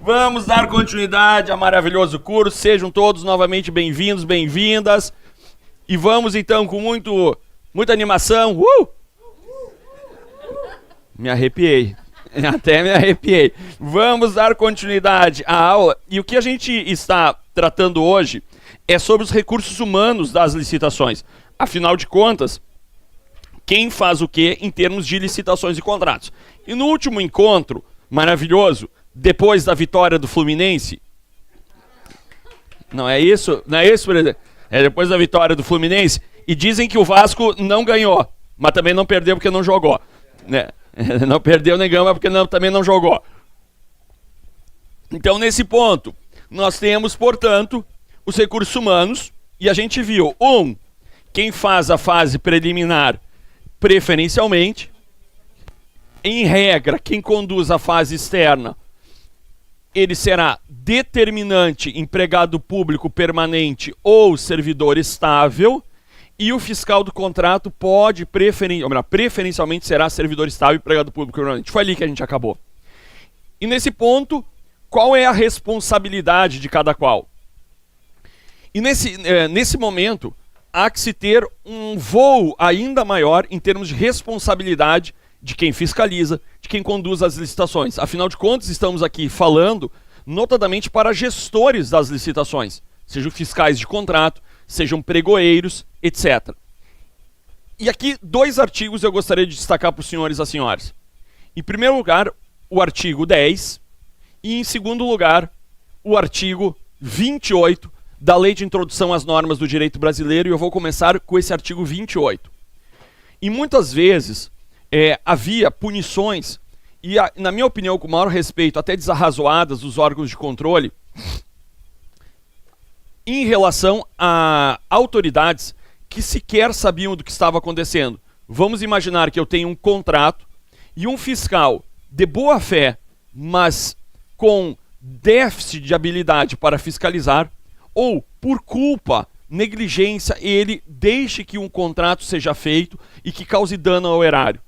Vamos dar continuidade a maravilhoso curso. Sejam todos novamente bem-vindos, bem-vindas. E vamos então com muita animação. Me arrepiei. Até me arrepiei. Vamos dar continuidade à aula. E o que a gente está tratando hoje é sobre os recursos humanos das licitações. Afinal de contas, quem faz o que em termos de licitações e contratos? E no último encontro maravilhoso, depois da vitória do Fluminense... Não é isso? Não é isso, presidente? É depois da vitória do Fluminense. E dizem que o Vasco não ganhou, mas também não perdeu porque não jogou. Né? Não perdeu nem ganhou, porque também não jogou. Então, nesse ponto, nós temos, portanto, os recursos humanos. E a gente viu, quem faz a fase preliminar preferencialmente. Em regra, quem conduz a fase externa, ele será determinante, empregado público permanente ou servidor estável, e o fiscal do contrato pode preferencialmente será servidor estável e empregado público permanente. Foi ali que a gente acabou. E nesse ponto, qual é a responsabilidade de cada qual? E nesse momento, há que se ter um voo ainda maior em termos de responsabilidade de quem fiscaliza, de quem conduz as licitações. Afinal de contas, estamos aqui falando notadamente para gestores das licitações, sejam fiscais de contrato, sejam pregoeiros, etc. E aqui 2 artigos eu gostaria de destacar para os senhores e as senhoras. Em primeiro lugar, o artigo 10 e em segundo lugar, o artigo 28 da Lei de Introdução às Normas do Direito Brasileiro, e eu vou começar com esse artigo 28. E muitas vezes havia punições, e na minha opinião, com o maior respeito, até desarrazoadas dos órgãos de controle, em relação a autoridades que sequer sabiam do que estava acontecendo. Vamos imaginar que eu tenho um contrato e um fiscal de boa fé, mas com déficit de habilidade para fiscalizar, ou por culpa, negligência, ele deixe que um contrato seja feito e que cause dano ao erário.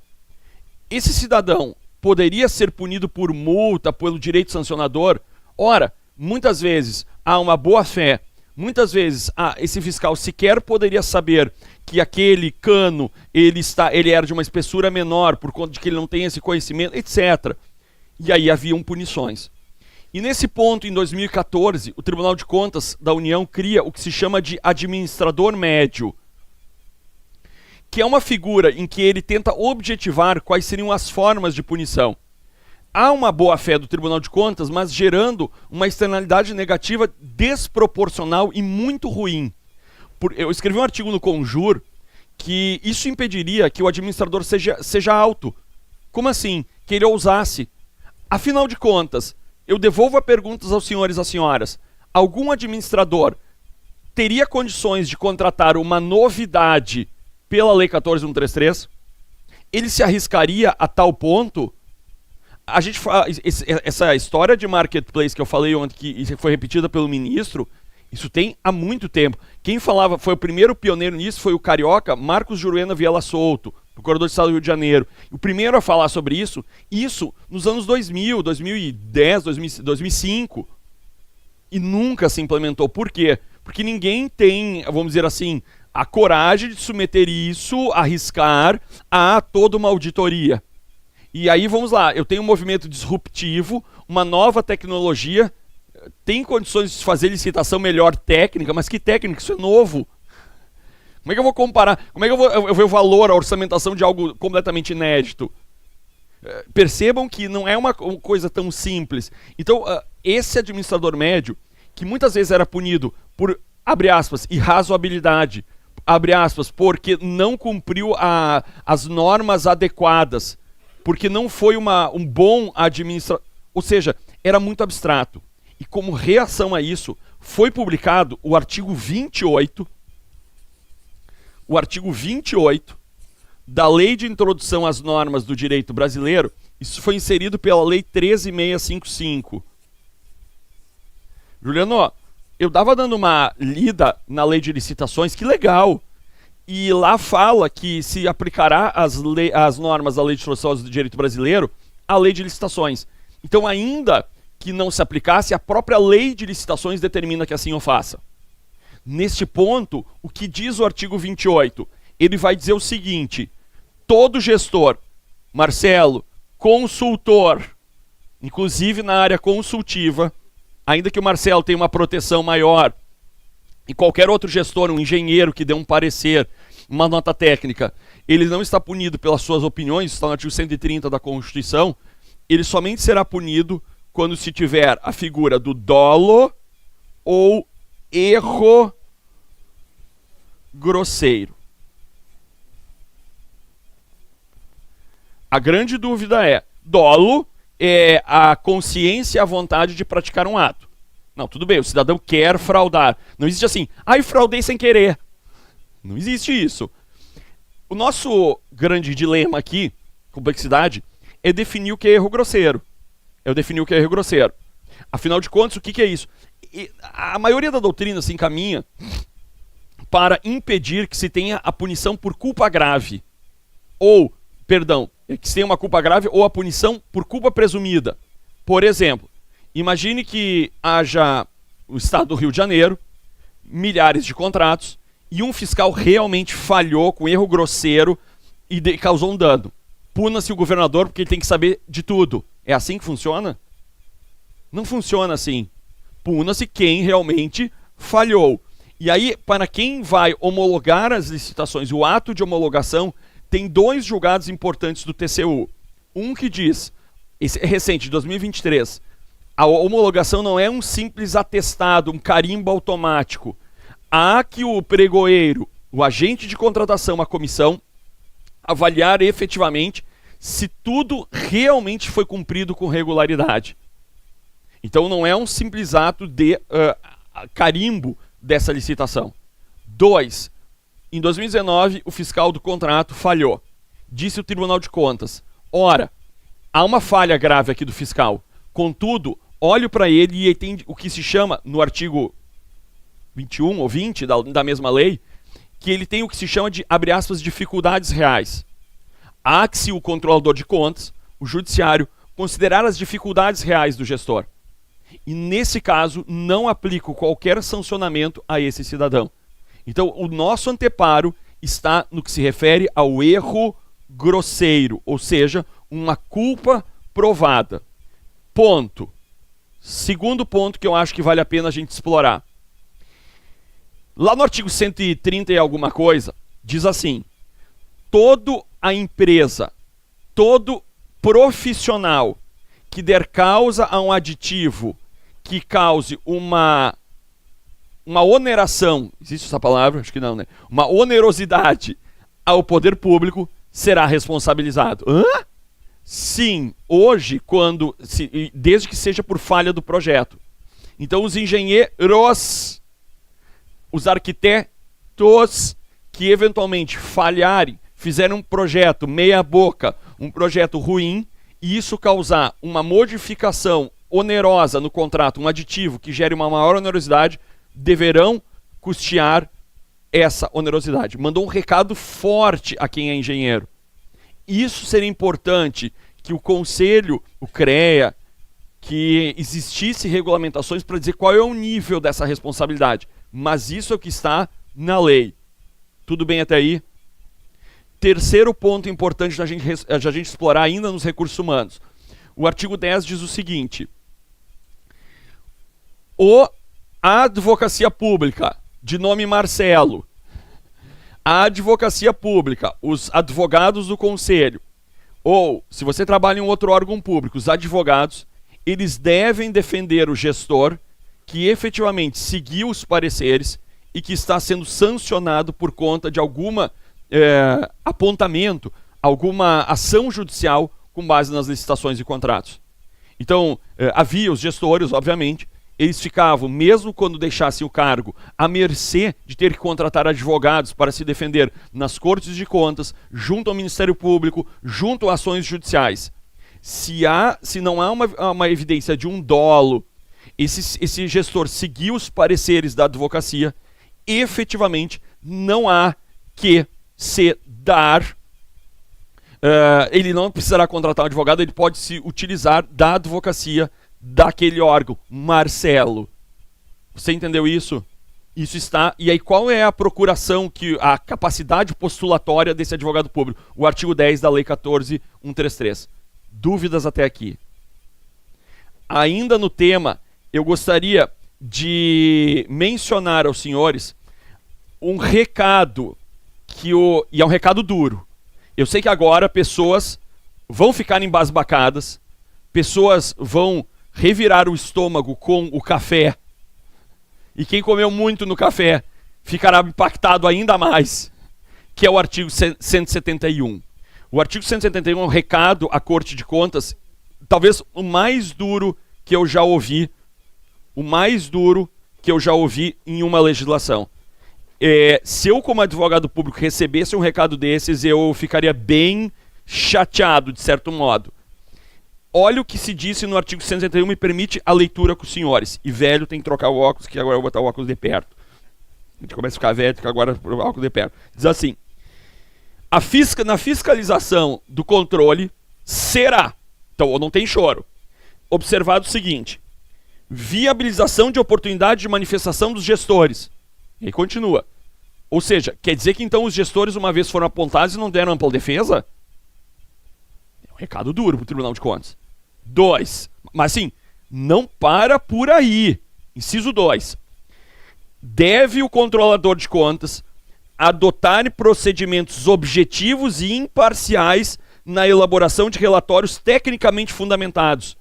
Esse cidadão poderia ser punido por multa, pelo direito sancionador? Ora, muitas vezes há uma boa fé, muitas vezes esse fiscal sequer poderia saber que aquele cano ele era de uma espessura menor por conta de que ele não tem esse conhecimento, etc. E aí haviam punições. E nesse ponto, em 2014, o Tribunal de Contas da União cria o que se chama de administrador médio, que é uma figura em que ele tenta objetivar quais seriam as formas de punição. Há uma boa-fé do Tribunal de Contas, mas gerando uma externalidade negativa desproporcional e muito ruim. Eu escrevi um artigo no Conjur que isso impediria que o administrador seja alto. Como assim? Que ele ousasse. Afinal de contas, eu devolvo a perguntas aos senhores e às senhoras. Algum administrador teria condições de contratar uma novidade pela Lei 14.133? Ele se arriscaria a tal ponto? A gente essa história de marketplace que eu falei ontem, que foi repetida pelo ministro, isso tem há muito tempo. Quem falava, foi o primeiro pioneiro nisso, foi o carioca Marcos Juruena Viela Souto, procurador de Estado do Rio de Janeiro. O primeiro a falar sobre isso nos anos 2000, 2010, 2005. E nunca se implementou. Por quê? Porque ninguém tem, vamos dizer assim, a coragem de submeter isso, arriscar a toda uma auditoria. E aí vamos lá, eu tenho um movimento disruptivo, uma nova tecnologia, tem condições de fazer licitação melhor técnica, mas que técnica? Isso é novo. Como é que eu vou comparar? Como é que eu ver o valor, a orçamentação de algo completamente inédito? Percebam que não é uma coisa tão simples. Então, esse administrador médio, que muitas vezes era punido por, abre aspas, irrazoabilidade, abre aspas, porque não cumpriu as normas adequadas, porque não foi um bom administrador, ou seja, era muito abstrato. E como reação a isso, foi publicado o artigo 28 da Lei de Introdução às Normas do Direito Brasileiro. Isso foi inserido pela Lei 13.655. Juliano, eu estava dando uma lida na Lei de Licitações, que legal. E lá fala que se aplicará as normas da Lei de Introdução ao Direito Brasileiro à Lei de Licitações. Então, ainda que não se aplicasse, a própria lei de licitações determina que assim o faça. Neste ponto, o que diz o artigo 28? Ele vai dizer o seguinte: todo gestor, Marcelo, consultor, inclusive na área consultiva, ainda que o Marcelo tenha uma proteção maior, e qualquer outro gestor, um engenheiro que dê um parecer, uma nota técnica, ele não está punido pelas suas opiniões, está no artigo 130 da Constituição, ele somente será punido quando se tiver a figura do dolo ou erro grosseiro. A grande dúvida é, dolo é a consciência e a vontade de praticar um ato. Não, tudo bem, o cidadão quer fraudar. Não existe assim, fraudei sem querer. Não existe isso. O nosso grande dilema aqui, complexidade, é definir o que é erro grosseiro. Afinal de contas, o que é isso? A maioria da doutrina se encaminha para impedir que se tenha a punição por culpa grave. Que se tenha uma culpa grave ou a punição por culpa presumida. Por exemplo, imagine que haja o estado do Rio de Janeiro, milhares de contratos, e um fiscal realmente falhou com erro grosseiro e causou um dano. Puna-se o governador porque ele tem que saber de tudo. É assim que funciona? Não funciona assim. Puna-se quem realmente falhou. E aí, para quem vai homologar as licitações, o ato de homologação, tem 2 julgados importantes do TCU. Um que diz, esse é recente, de 2023, a homologação não é um simples atestado, um carimbo automático. Há que o pregoeiro, o agente de contratação, a comissão, avaliar efetivamente se tudo realmente foi cumprido com regularidade. Então não é um simples ato de carimbo dessa licitação. 2. Em 2019, o fiscal do contrato falhou. Disse o Tribunal de Contas: ora, há uma falha grave aqui do fiscal. Contudo, olho para ele e ele tem o que se chama, no artigo 21 ou 20 da mesma lei, que ele tem o que se chama de, abre aspas, dificuldades reais. Há que se o controlador de contas, o judiciário, considerar as dificuldades reais do gestor. E nesse caso, não aplico qualquer sancionamento a esse cidadão. Então, o nosso anteparo está no que se refere ao erro grosseiro, ou seja, uma culpa provada. Ponto. Segundo ponto que eu acho que vale a pena a gente explorar. Lá no artigo 130 e alguma coisa, diz assim: toda a empresa, todo profissional que der causa a um aditivo que cause uma oneração, existe essa palavra? Acho que não, né? Uma onerosidade ao poder público, será responsabilizado. Hã? Sim, hoje, desde que seja por falha do projeto. Então, os engenheiros, os arquitetos que eventualmente falharem, fizeram um projeto meia boca, um projeto ruim, e isso causar uma modificação onerosa no contrato, um aditivo que gere uma maior onerosidade, deverão custear essa onerosidade. Mandou um recado forte a quem é engenheiro. Isso seria importante que o Conselho, o CREA, que existisse regulamentações para dizer qual é o nível dessa responsabilidade. Mas isso é o que está na lei. Tudo bem até aí? Terceiro ponto importante da gente explorar ainda nos recursos humanos. O artigo 10 diz o seguinte: a advocacia pública, de nome Marcelo, a advocacia pública, os advogados do conselho, ou, se você trabalha em um outro órgão público, os advogados, eles devem defender o gestor que efetivamente seguiu os pareceres e que está sendo sancionado por conta de alguma apontamento, alguma ação judicial com base nas licitações e contratos. Então, havia os gestores, obviamente, eles ficavam, mesmo quando deixassem o cargo, à mercê de ter que contratar advogados para se defender nas cortes de contas, junto ao Ministério Público, junto a ações judiciais. Se não há uma evidência de um dolo, esse gestor seguiu os pareceres da advocacia, efetivamente não há que se dar. Ele não precisará contratar um advogado, ele pode se utilizar da advocacia daquele órgão. Marcelo, você entendeu isso? Isso está... E aí qual é a procuração, a capacidade postulatória desse advogado público? O artigo 10 da Lei 14.133. Dúvidas até aqui? Ainda no tema, eu gostaria de mencionar aos senhores um recado, e é um recado duro. Eu sei que agora pessoas vão ficar embasbacadas, pessoas vão revirar o estômago com o café, e quem comeu muito no café ficará impactado ainda mais, que é o artigo 171. O artigo 171 é um recado à Corte de Contas, talvez o mais duro que eu já ouvi, em uma legislação. Se eu, como advogado público, recebesse um recado desses, eu ficaria bem chateado, de certo modo. Olha o que se disse no artigo 171, me permite a leitura com os senhores. E velho tem que trocar o óculos, que agora eu vou botar o óculos de perto. A gente começa a ficar velho, fica agora o óculos de perto. Diz assim: na fiscalização do controle será, então não tem choro, observado o seguinte: viabilização de oportunidade de manifestação dos gestores. E aí continua. Ou seja, quer dizer que então os gestores uma vez foram apontados e não deram ampla defesa? É um recado duro para o Tribunal de Contas. 2. Mas assim, não para por aí. Inciso 2. Deve o controlador de contas adotar procedimentos objetivos e imparciais na elaboração de relatórios tecnicamente fundamentados.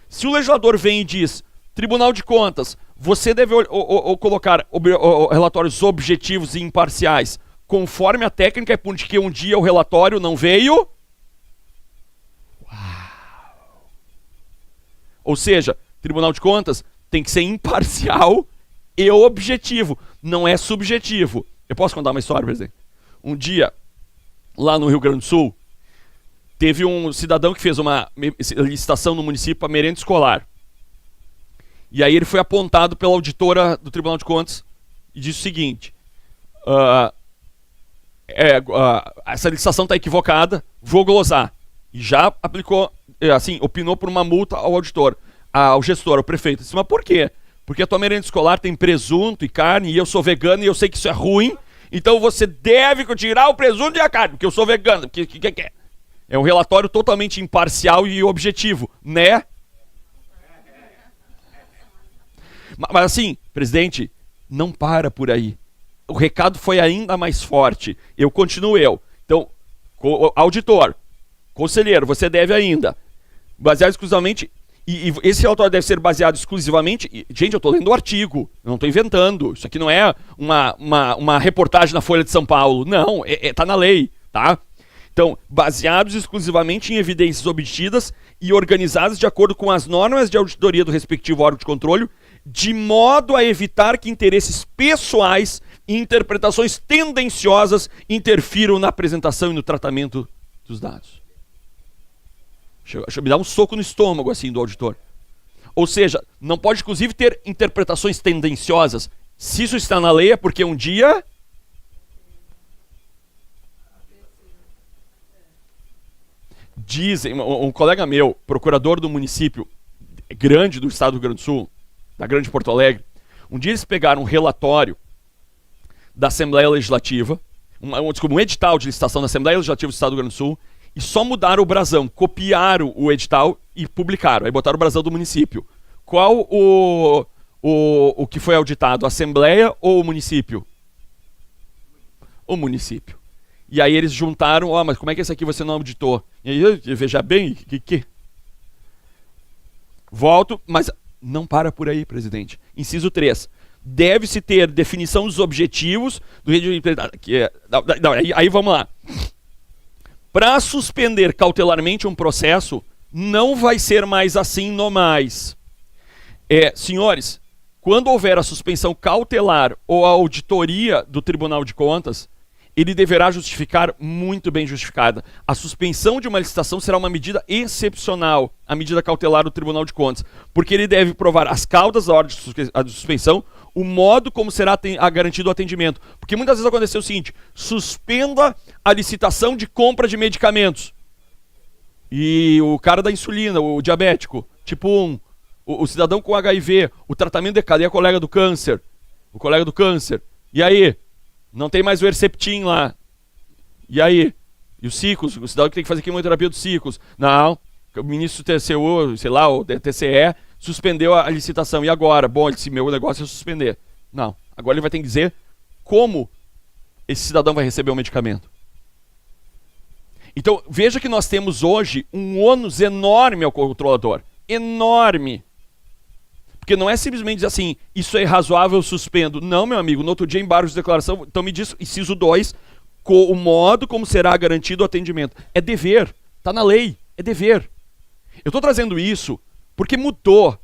Se o legislador vem e diz: Tribunal de Contas, você deve colocar relatórios objetivos e imparciais conforme a técnica, é porque um dia o relatório não veio. Uau. Ou seja, Tribunal de Contas tem que ser imparcial e objetivo, não é subjetivo. Eu posso contar uma história, presidente? Um dia, lá no Rio Grande do Sul, teve um cidadão que fez uma licitação no município para merenda escolar. E aí ele foi apontado pela auditora do Tribunal de Contas e disse o seguinte: essa licitação está equivocada, vou glosar. E já aplicou, assim, opinou por uma multa ao auditor, ao gestor, ao prefeito. Disse: mas por quê? Porque a tua merenda escolar tem presunto e carne, e eu sou vegano e eu sei que isso é ruim, então você deve tirar o presunto e a carne, porque eu sou vegano. Que é? É um relatório totalmente imparcial e objetivo, né? Mas assim, presidente, não para por aí. O recado foi ainda mais forte. Continuo. Então, auditor, conselheiro, você deve ainda, baseado exclusivamente, e esse relatório deve ser baseado exclusivamente, gente, eu estou lendo o artigo, eu não estou inventando, isso aqui não é uma reportagem na Folha de São Paulo, não, está na lei, tá? Então, baseados exclusivamente em evidências obtidas e organizados de acordo com as normas de auditoria do respectivo órgão de controle, de modo a evitar que interesses pessoais e interpretações tendenciosas interfiram na apresentação e no tratamento dos dados. Deixa eu me dar um soco no estômago assim do auditor. Ou seja, não pode inclusive ter interpretações tendenciosas. Se isso está na lei é porque um dia... Dizem, um colega meu, procurador do município grande do estado do Rio Grande do Sul, da Grande Porto Alegre, um dia eles pegaram um relatório da Assembleia Legislativa, um edital de licitação da Assembleia Legislativa do estado do Rio Grande do Sul, e só mudaram o brasão, copiaram o edital e publicaram, aí botaram o brasão do município. Qual o que foi auditado, a Assembleia ou o município? O município. E aí eles juntaram, mas como é que esse aqui você não auditou? E aí, veja bem, que... Volto, mas não para por aí, presidente. Inciso 3. Deve-se ter definição dos objetivos do regime... Aí vamos lá. Para suspender cautelarmente um processo, não vai ser mais assim no mais. Senhores, quando houver a suspensão cautelar ou a auditoria do Tribunal de Contas, ele deverá justificar muito bem justificada. A suspensão de uma licitação será uma medida excepcional, a medida cautelar do Tribunal de Contas, porque ele deve provar as causas da ordem de suspensão, o modo como será garantido o atendimento. Porque muitas vezes aconteceu o seguinte: suspenda a licitação de compra de medicamentos. E o cara da insulina, o diabético, tipo 1, o cidadão com HIV, o tratamento de cadê a colega do câncer? O colega do câncer. E aí? Não tem mais o Herceptin lá. E aí? E os ciclos? O cidadão que tem que fazer quimioterapia dos ciclos. Não. O ministro do TCU, sei lá, o TCE, suspendeu a licitação. E agora? Bom, esse meu negócio é suspender. Não. Agora ele vai ter que dizer como esse cidadão vai receber o medicamento. Então, veja que nós temos hoje um ônus enorme ao controlador. Enorme. Porque não é simplesmente dizer assim, isso é razoável, eu suspendo. Não, meu amigo, no outro dia, embargos de declaração, então me diz, inciso 2, o modo como será garantido o atendimento. É dever, está na lei, é dever. Eu estou trazendo isso porque mudou.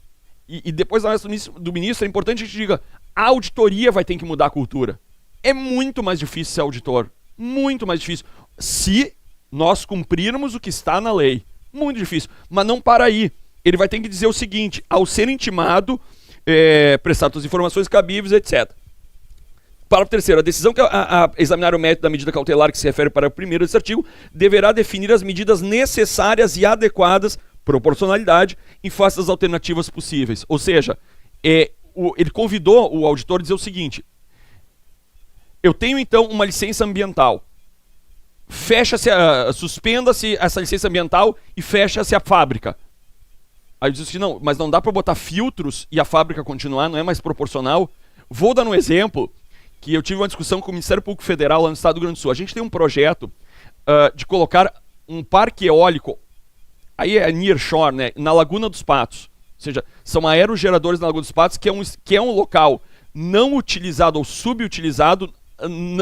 E depois da análise do ministro, é importante que a gente diga, a auditoria vai ter que mudar a cultura. É muito mais difícil ser auditor. Muito mais difícil. Se nós cumprirmos o que está na lei. Muito difícil. Mas não para aí. Ele vai ter que dizer o seguinte, ao ser intimado, prestar todas as informações cabíveis, etc. Parágrafo terceiro, a decisão que examinar o mérito da medida cautelar que se refere para o primeiro desse artigo deverá definir as medidas necessárias e adequadas, proporcionalidade, em face das alternativas possíveis. Ou seja, ele convidou o auditor a dizer o seguinte, eu tenho então uma licença ambiental, suspenda-se essa licença ambiental e fecha-se a fábrica. Aí eu disse assim, não, mas não dá para botar filtros e a fábrica continuar, não é mais proporcional. Vou dar um exemplo, que eu tive uma discussão com o Ministério Público Federal lá no Estado do Rio Grande do Sul. A gente tem um projeto de colocar um parque eólico, aí é nearshore, né, na Laguna dos Patos. Ou seja, são aerogeradores na Laguna dos Patos, que é um local não utilizado ou subutilizado,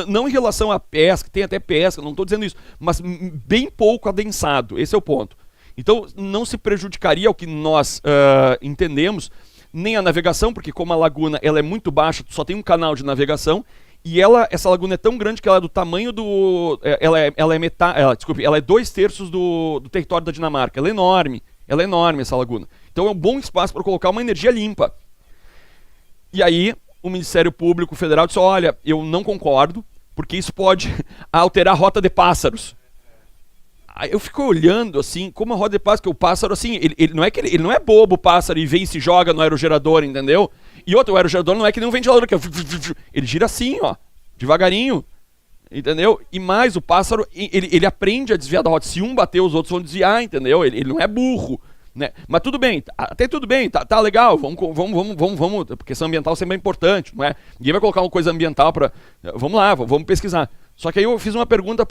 não em relação à pesca, tem até pesca, não estou dizendo isso, mas bem pouco adensado, esse é o ponto. Então não se prejudicaria o que nós entendemos, nem a navegação, porque como a laguna ela é muito baixa, só tem um canal de navegação, e essa laguna é tão grande que ela é do tamanho do... Ela é 2/3 do território da Dinamarca, ela é enorme essa laguna. Então é um bom espaço para colocar uma energia limpa. E aí o Ministério Público Federal disse, olha, eu não concordo, porque isso pode alterar a rota de pássaros. Aí eu fico olhando assim, como a roda de pássaro, que o pássaro assim, ele não é bobo o pássaro e vem e se joga no aerogerador, entendeu? E outro, o aerogerador não é que nem um ventilador, que ele gira assim, ó, devagarinho, entendeu? E mais, o pássaro, ele aprende a desviar da rota. Se um bater, os outros vão desviar, entendeu? Ele não é burro, né? Mas tudo bem, até tudo bem, tá legal, vamos, porque questão ambiental sempre é importante, não é? Ninguém vai colocar uma coisa ambiental para... Vamos lá, vamos pesquisar. Só que aí eu fiz uma pergunta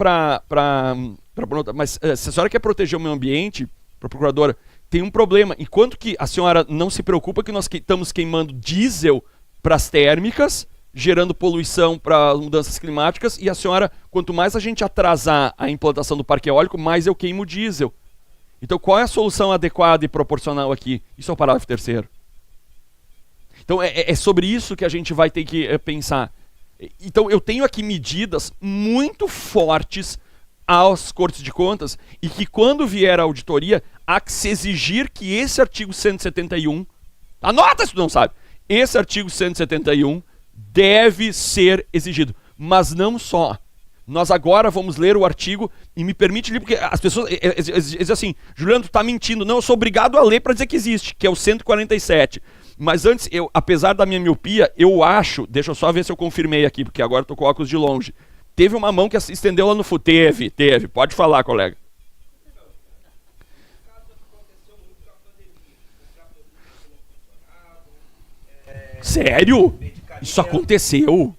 mas se a senhora quer proteger o meio ambiente, para a procuradora, tem um problema. Enquanto que a senhora não se preocupa que nós estamos queimando diesel para as térmicas, gerando poluição para as mudanças climáticas, e a senhora, quanto mais a gente atrasar a implantação do parque eólico, mais eu queimo diesel. Então qual é a solução adequada e proporcional aqui? Isso é o parágrafo terceiro. Então é sobre isso que a gente vai ter que pensar. Então eu tenho aqui medidas muito fortes às Cortes de Contas e que quando vier a auditoria há que se exigir que esse artigo 171, anota se tu não sabe, esse artigo 171 deve ser exigido, mas não só. Nós agora vamos ler o artigo e me permite ler, porque as pessoas dizem assim, Juliano, tu tá mentindo. Não, eu sou obrigado a ler para dizer que existe, que é o 147. Mas antes, apesar da minha miopia, eu acho, deixa eu só ver se eu confirmei aqui, porque agora eu tô com óculos de longe. Teve uma mão que estendeu lá no fundo. Teve. Pode falar, colega. Sério? Isso aconteceu?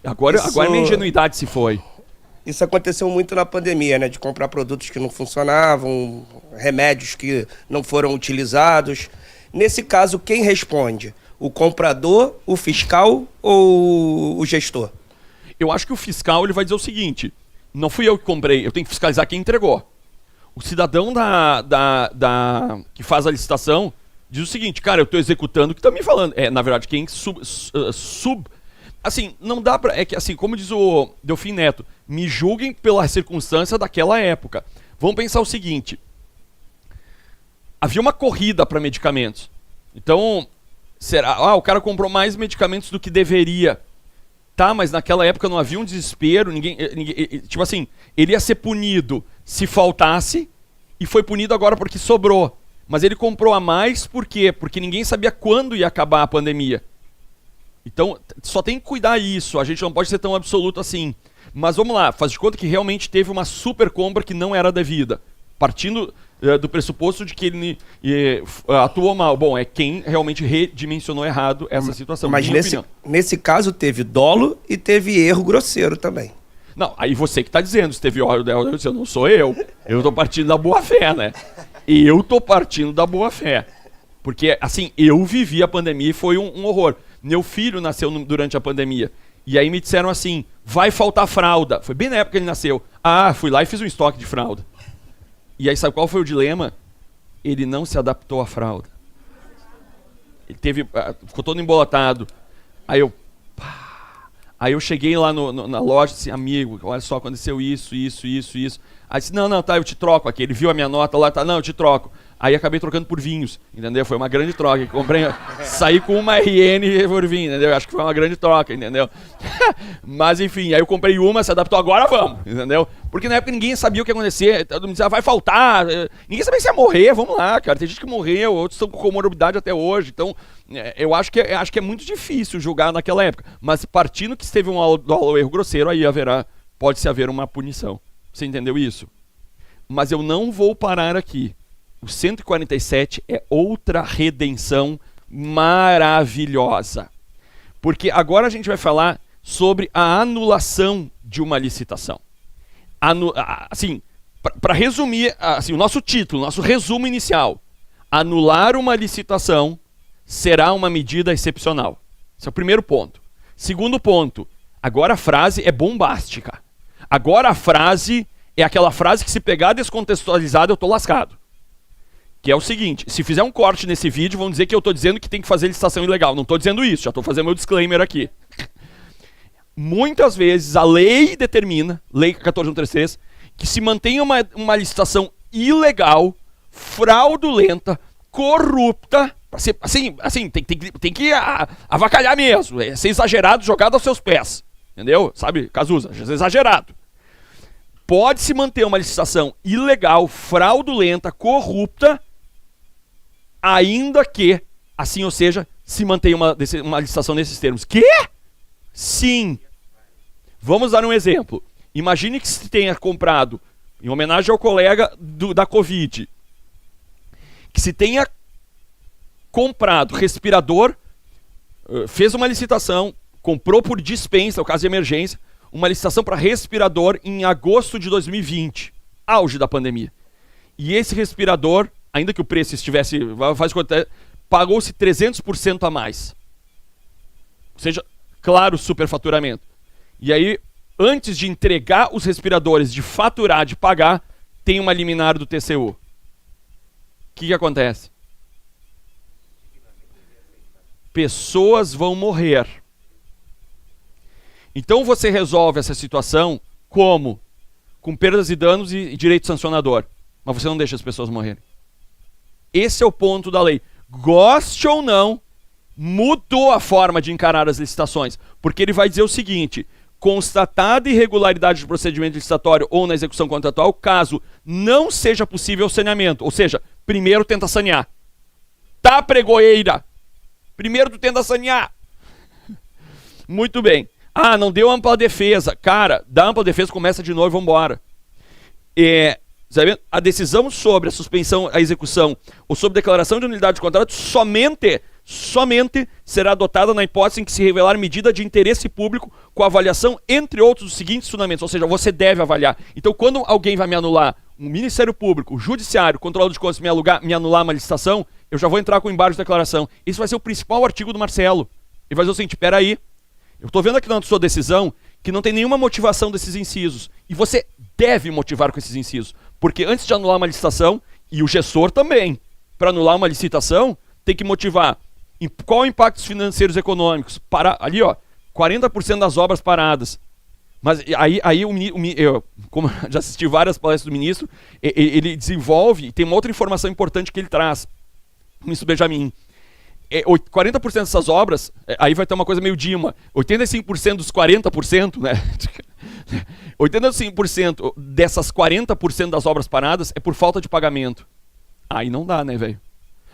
Agora minha ingenuidade se foi. Isso aconteceu muito na pandemia, né? De comprar produtos que não funcionavam, remédios que não foram utilizados. Nesse caso, quem responde? O comprador, o fiscal ou o gestor? Eu acho que o fiscal ele vai dizer o seguinte, não fui eu que comprei, eu tenho que fiscalizar quem entregou. O cidadão que faz a licitação diz o seguinte, cara, eu estou executando o que está me falando. Na verdade, quem assim, não dá pra... É que, assim, como diz o Delfim Neto, me julguem pela circunstância daquela época. Vamos pensar o seguinte. Havia uma corrida para medicamentos. Então, o cara comprou mais medicamentos do que deveria. Tá, mas naquela época não havia um desespero, ninguém tipo assim, ele ia ser punido se faltasse e foi punido agora porque sobrou. Mas ele comprou a mais por quê? Porque ninguém sabia quando ia acabar a pandemia. Então, só tem que cuidar isso. A gente não pode ser tão absoluto assim. Mas vamos lá, faz de conta que realmente teve uma super compra que não era devida. Partindo do pressuposto de que ele atuou mal. Bom, é quem realmente redimensionou errado essa situação. Mas nesse caso teve dolo e teve erro grosseiro também. Não, aí você que está dizendo, se teve óleo, não sou eu. Eu estou partindo da boa fé, né? Eu estou partindo da boa fé. Porque, assim, eu vivi a pandemia e foi um horror. Meu filho nasceu durante a pandemia. E aí me disseram assim, vai faltar fralda. Foi bem na época que ele nasceu. Ah, fui lá e fiz um estoque de fralda. E aí sabe qual foi o dilema? Ele não se adaptou à fralda. Ele ficou todo embolotado. Aí eu cheguei lá na loja e disse, amigo, olha só, aconteceu isso. Aí disse, não, tá, eu te troco aqui. Ele viu a minha nota lá, tá, não, eu te troco. Aí acabei trocando por vinhos, entendeu? Foi uma grande troca. Saí com uma RN por vinho, entendeu? Acho que foi uma grande troca, entendeu? Mas enfim, aí eu comprei uma, se adaptou, agora vamos, entendeu? Porque na época ninguém sabia o que ia acontecer, todo mundo dizia, vai faltar, ninguém sabia se ia morrer, vamos lá, cara. Tem gente que morreu, outros estão com comorbidade até hoje, então eu acho que é muito difícil julgar naquela época. Mas partindo que teve um erro grosseiro, aí pode-se haver uma punição. Você entendeu isso? Mas eu não vou parar aqui. O 147 é outra redenção maravilhosa. Porque agora a gente vai falar sobre a anulação de uma licitação. Assim, para resumir, assim, o nosso título, o nosso resumo inicial. Anular uma licitação será uma medida excepcional. Esse é o primeiro ponto. Segundo ponto, agora a frase é bombástica. Agora a frase é aquela frase que se pegar descontextualizada eu tô lascado. Que é o seguinte, se fizer um corte nesse vídeo, vão dizer que eu estou dizendo que tem que fazer licitação ilegal. Não estou dizendo isso, já estou fazendo meu disclaimer aqui. Muitas vezes a lei determina, lei 14133, que se mantenha uma licitação ilegal, fraudulenta, corrupta, assim, tem que avacalhar mesmo, ser exagerado, jogado aos seus pés. Entendeu? Sabe, Cazuza, exagerado. Pode-se manter uma licitação ilegal, fraudulenta, corrupta, ainda que, assim ou seja, se mantenha uma licitação nesses termos. Quê? Sim. Vamos dar um exemplo. Imagine que se tenha comprado, em homenagem ao colega da Covid, que se tenha comprado respirador, fez uma licitação, comprou por dispensa, o caso de emergência, uma licitação para respirador em agosto de 2020, auge da pandemia. E esse respirador, ainda que o preço estivesse, pagou-se 300% a mais. Ou seja, claro, superfaturamento. E aí, antes de entregar os respiradores, de faturar, de pagar, tem uma liminar do TCU. O que acontece? Pessoas vão morrer. Então você resolve essa situação como? Com perdas e danos e direito sancionador. Mas você não deixa as pessoas morrerem. Esse é o ponto da lei. Goste ou não, mudou a forma de encarar as licitações. Porque ele vai dizer o seguinte, constatada irregularidade de procedimento licitatório ou na execução contratual, caso não seja possível o saneamento. Ou seja, primeiro tenta sanear. Tá, pregoeira? Primeiro tu tenta sanear. Muito bem. Ah, não deu ampla defesa. Cara, dá ampla defesa, começa de novo e vambora. Sabe, a decisão sobre a suspensão, a execução ou sobre declaração de nulidade de contrato somente será adotada na hipótese em que se revelar medida de interesse público com avaliação, entre outros, dos seguintes fundamentos. Ou seja, você deve avaliar. Então, quando alguém vai me anular, o Ministério Público, o Judiciário, o Controlador de Contas me anular uma licitação, eu já vou entrar com embargo de declaração. Esse vai ser o principal artigo do Marcelo. Ele vai dizer o seguinte, peraí, eu estou vendo aqui na sua decisão que não tem nenhuma motivação desses incisos. E você deve motivar com esses incisos. Porque antes de anular uma licitação, e o gestor também, para anular uma licitação, tem que motivar qual impactos financeiros e econômicos. Ali, ó, 40% das obras paradas. Mas aí eu, como já assisti várias palestras do ministro, ele desenvolve, e tem uma outra informação importante que ele traz. O ministro Benjamin. 40% dessas obras, aí vai ter uma coisa meio Dilma, 85% dos 40%, né? 85% dessas 40% das obras paradas é por falta de pagamento. Aí não dá, né, velho?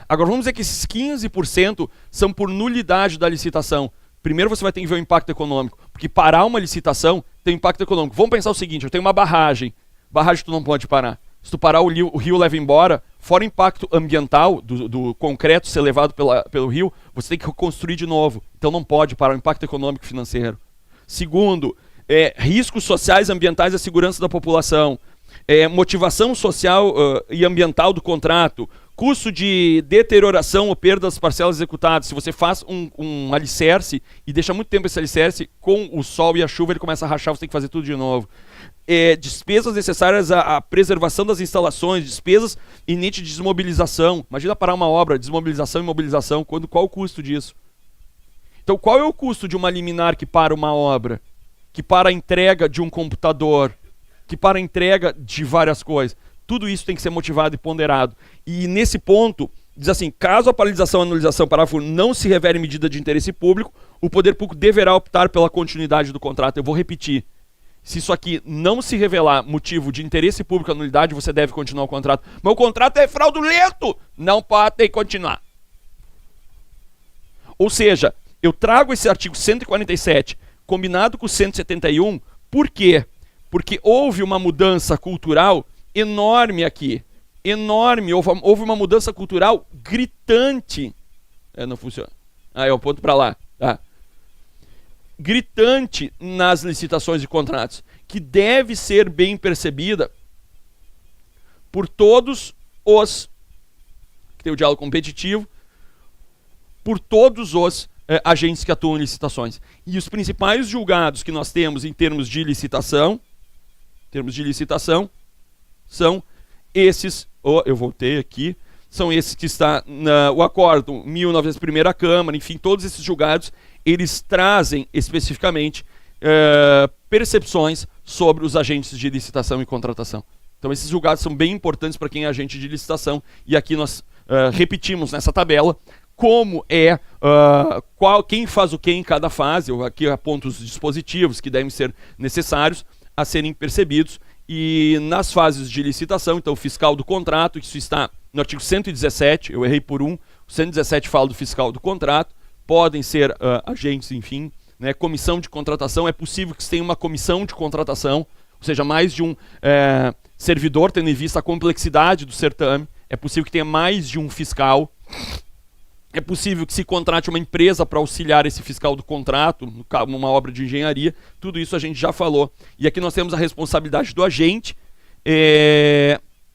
Agora vamos dizer que esses 15% são por nulidade da licitação. Primeiro você vai ter que ver o impacto econômico, porque parar uma licitação tem impacto econômico. Vamos pensar o seguinte, eu tenho uma barragem. Barragem tu não pode parar. Se tu parar, o rio leva embora. Fora o impacto ambiental do concreto ser levado pelo rio, você tem que reconstruir de novo. Então não pode parar o impacto econômico e financeiro. Segundo, riscos sociais, ambientais à segurança da população. Motivação social e ambiental do contrato. Custo de deterioração ou perda das parcelas executadas. Se você faz um alicerce e deixa muito tempo esse alicerce, com o sol e a chuva ele começa a rachar, você tem que fazer tudo de novo. Despesas necessárias à preservação das instalações, despesas inerentes de desmobilização. Imagina parar uma obra, desmobilização e mobilização, qual o custo disso? Então qual é o custo de uma liminar que para uma obra? Que para a entrega de um computador? Que para a entrega de várias coisas? Tudo isso tem que ser motivado e ponderado. E nesse ponto, diz assim, caso a paralisação ou anulização, parágrafo, não se revele medida de interesse público, o poder público deverá optar pela continuidade do contrato. Eu vou repetir. Se isso aqui não se revelar motivo de interesse público, anulidade, você deve continuar o contrato. Mas o contrato é fraudulento! Não pode continuar. Ou seja, eu trago esse artigo 147 combinado com o 171, por quê? Porque houve uma mudança cultural enorme aqui. Enorme. Houve uma mudança cultural gritante. Não funciona. É um ponto para lá. Tá. Gritante nas licitações e contratos, que deve ser bem percebida por todos os que tem o diálogo competitivo, por todos os agentes que atuam em licitações. E os principais julgados que nós temos em termos de licitação, são esses, eu voltei aqui, são esses que está o acórdão 1900 primeira Câmara, enfim, todos esses julgados, eles trazem especificamente percepções sobre os agentes de licitação e contratação. Então esses julgados são bem importantes para quem é agente de licitação, e aqui nós repetimos nessa tabela como quem faz o que em cada fase. Eu aqui aponto os dispositivos que devem ser necessários a serem percebidos, e nas fases de licitação, então o fiscal do contrato, isso está no artigo 117, eu errei por o 117 fala do fiscal do contrato, podem ser agentes, enfim, né, comissão de contratação, é possível que se tenha uma comissão de contratação, ou seja, mais de um servidor, tendo em vista a complexidade do certame, é possível que tenha mais de um fiscal, é possível que se contrate uma empresa para auxiliar esse fiscal do contrato, numa obra de engenharia, tudo isso a gente já falou. E aqui nós temos a responsabilidade do agente.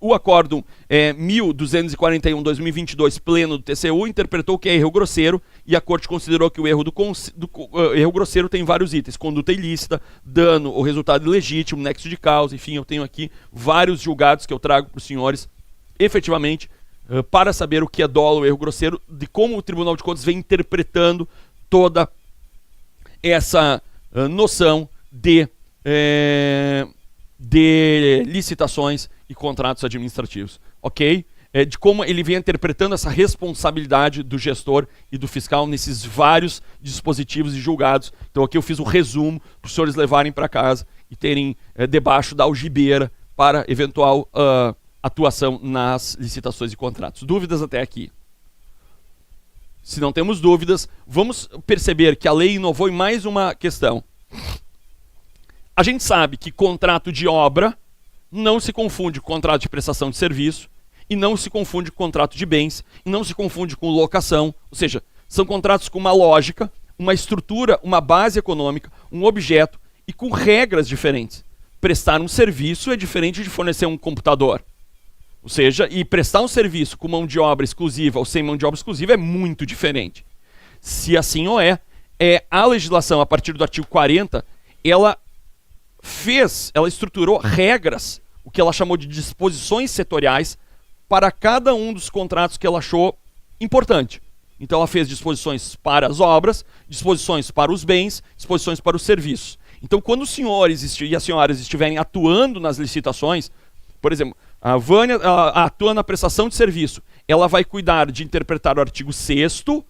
O acórdão 1241/2022, pleno do TCU, interpretou que é erro grosseiro, e a Corte considerou que o erro erro grosseiro tem vários itens: conduta ilícita, dano ou resultado ilegítimo, nexo de causa, enfim, eu tenho aqui vários julgados que eu trago para os senhores, efetivamente, para saber o que é dolo ou erro grosseiro, de como o Tribunal de Contas vem interpretando toda essa noção de licitações e contratos administrativos, ok? De como ele vem interpretando essa responsabilidade do gestor e do fiscal nesses vários dispositivos e julgados. Então aqui eu fiz um resumo para os senhores levarem para casa e terem debaixo da algibeira para eventual atuação nas licitações e contratos. Dúvidas até aqui? Se não temos dúvidas, vamos perceber que a lei inovou em mais uma questão. A gente sabe que contrato de obra não se confunde com contrato de prestação de serviço, e não se confunde com contrato de bens, e não se confunde com locação, ou seja, são contratos com uma lógica, uma estrutura, uma base econômica, um objeto e com regras diferentes. Prestar um serviço é diferente de fornecer um computador. Ou seja, e prestar um serviço com mão de obra exclusiva ou sem mão de obra exclusiva é muito diferente. Se assim ou a legislação, a partir do artigo 40, ela estruturou regras, o que ela chamou de disposições setoriais, para cada um dos contratos que ela achou importante. Então ela fez disposições para as obras, disposições para os bens, disposições para os serviços. Então quando os senhores e as senhoras estiverem atuando nas licitações, por exemplo, a Vânia atua na prestação de serviço, ela vai cuidar de interpretar o artigo 6º,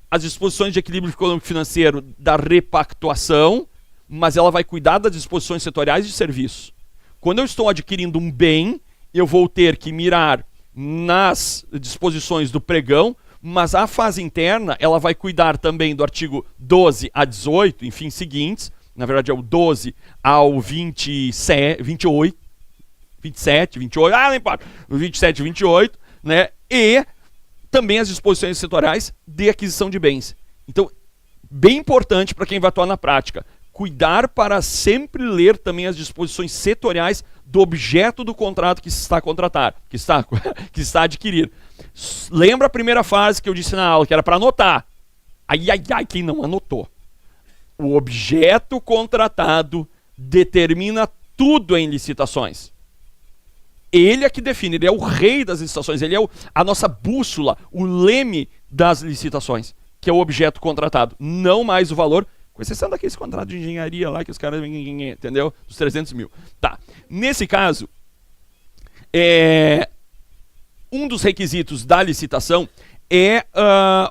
as disposições de equilíbrio econômico-financeiro da repactuação, mas ela vai cuidar das disposições setoriais de serviço. Quando eu estou adquirindo um bem, eu vou ter que mirar nas disposições do pregão, mas a fase interna ela vai cuidar também do artigo 12 a 18, enfim, seguintes, na verdade é o 12 ao 27, 28, 27, 28, não importa, o 27 e 28, né? E também as disposições setoriais de aquisição de bens. Então, bem importante para quem vai atuar na prática, cuidar para sempre ler também as disposições setoriais do objeto do contrato que se está a contratar, que está a adquirir. Lembra a primeira fase que eu disse na aula, que era para anotar. Ai, quem não anotou? O objeto contratado determina tudo em licitações. Ele é que define, ele é o rei das licitações, ele é a nossa bússola, o leme das licitações, que é o objeto contratado, não mais o valor, com exceção daqueles contratos de engenharia lá que os caras, entendeu? Dos 300 mil. Tá. Nesse caso, um dos requisitos da licitação é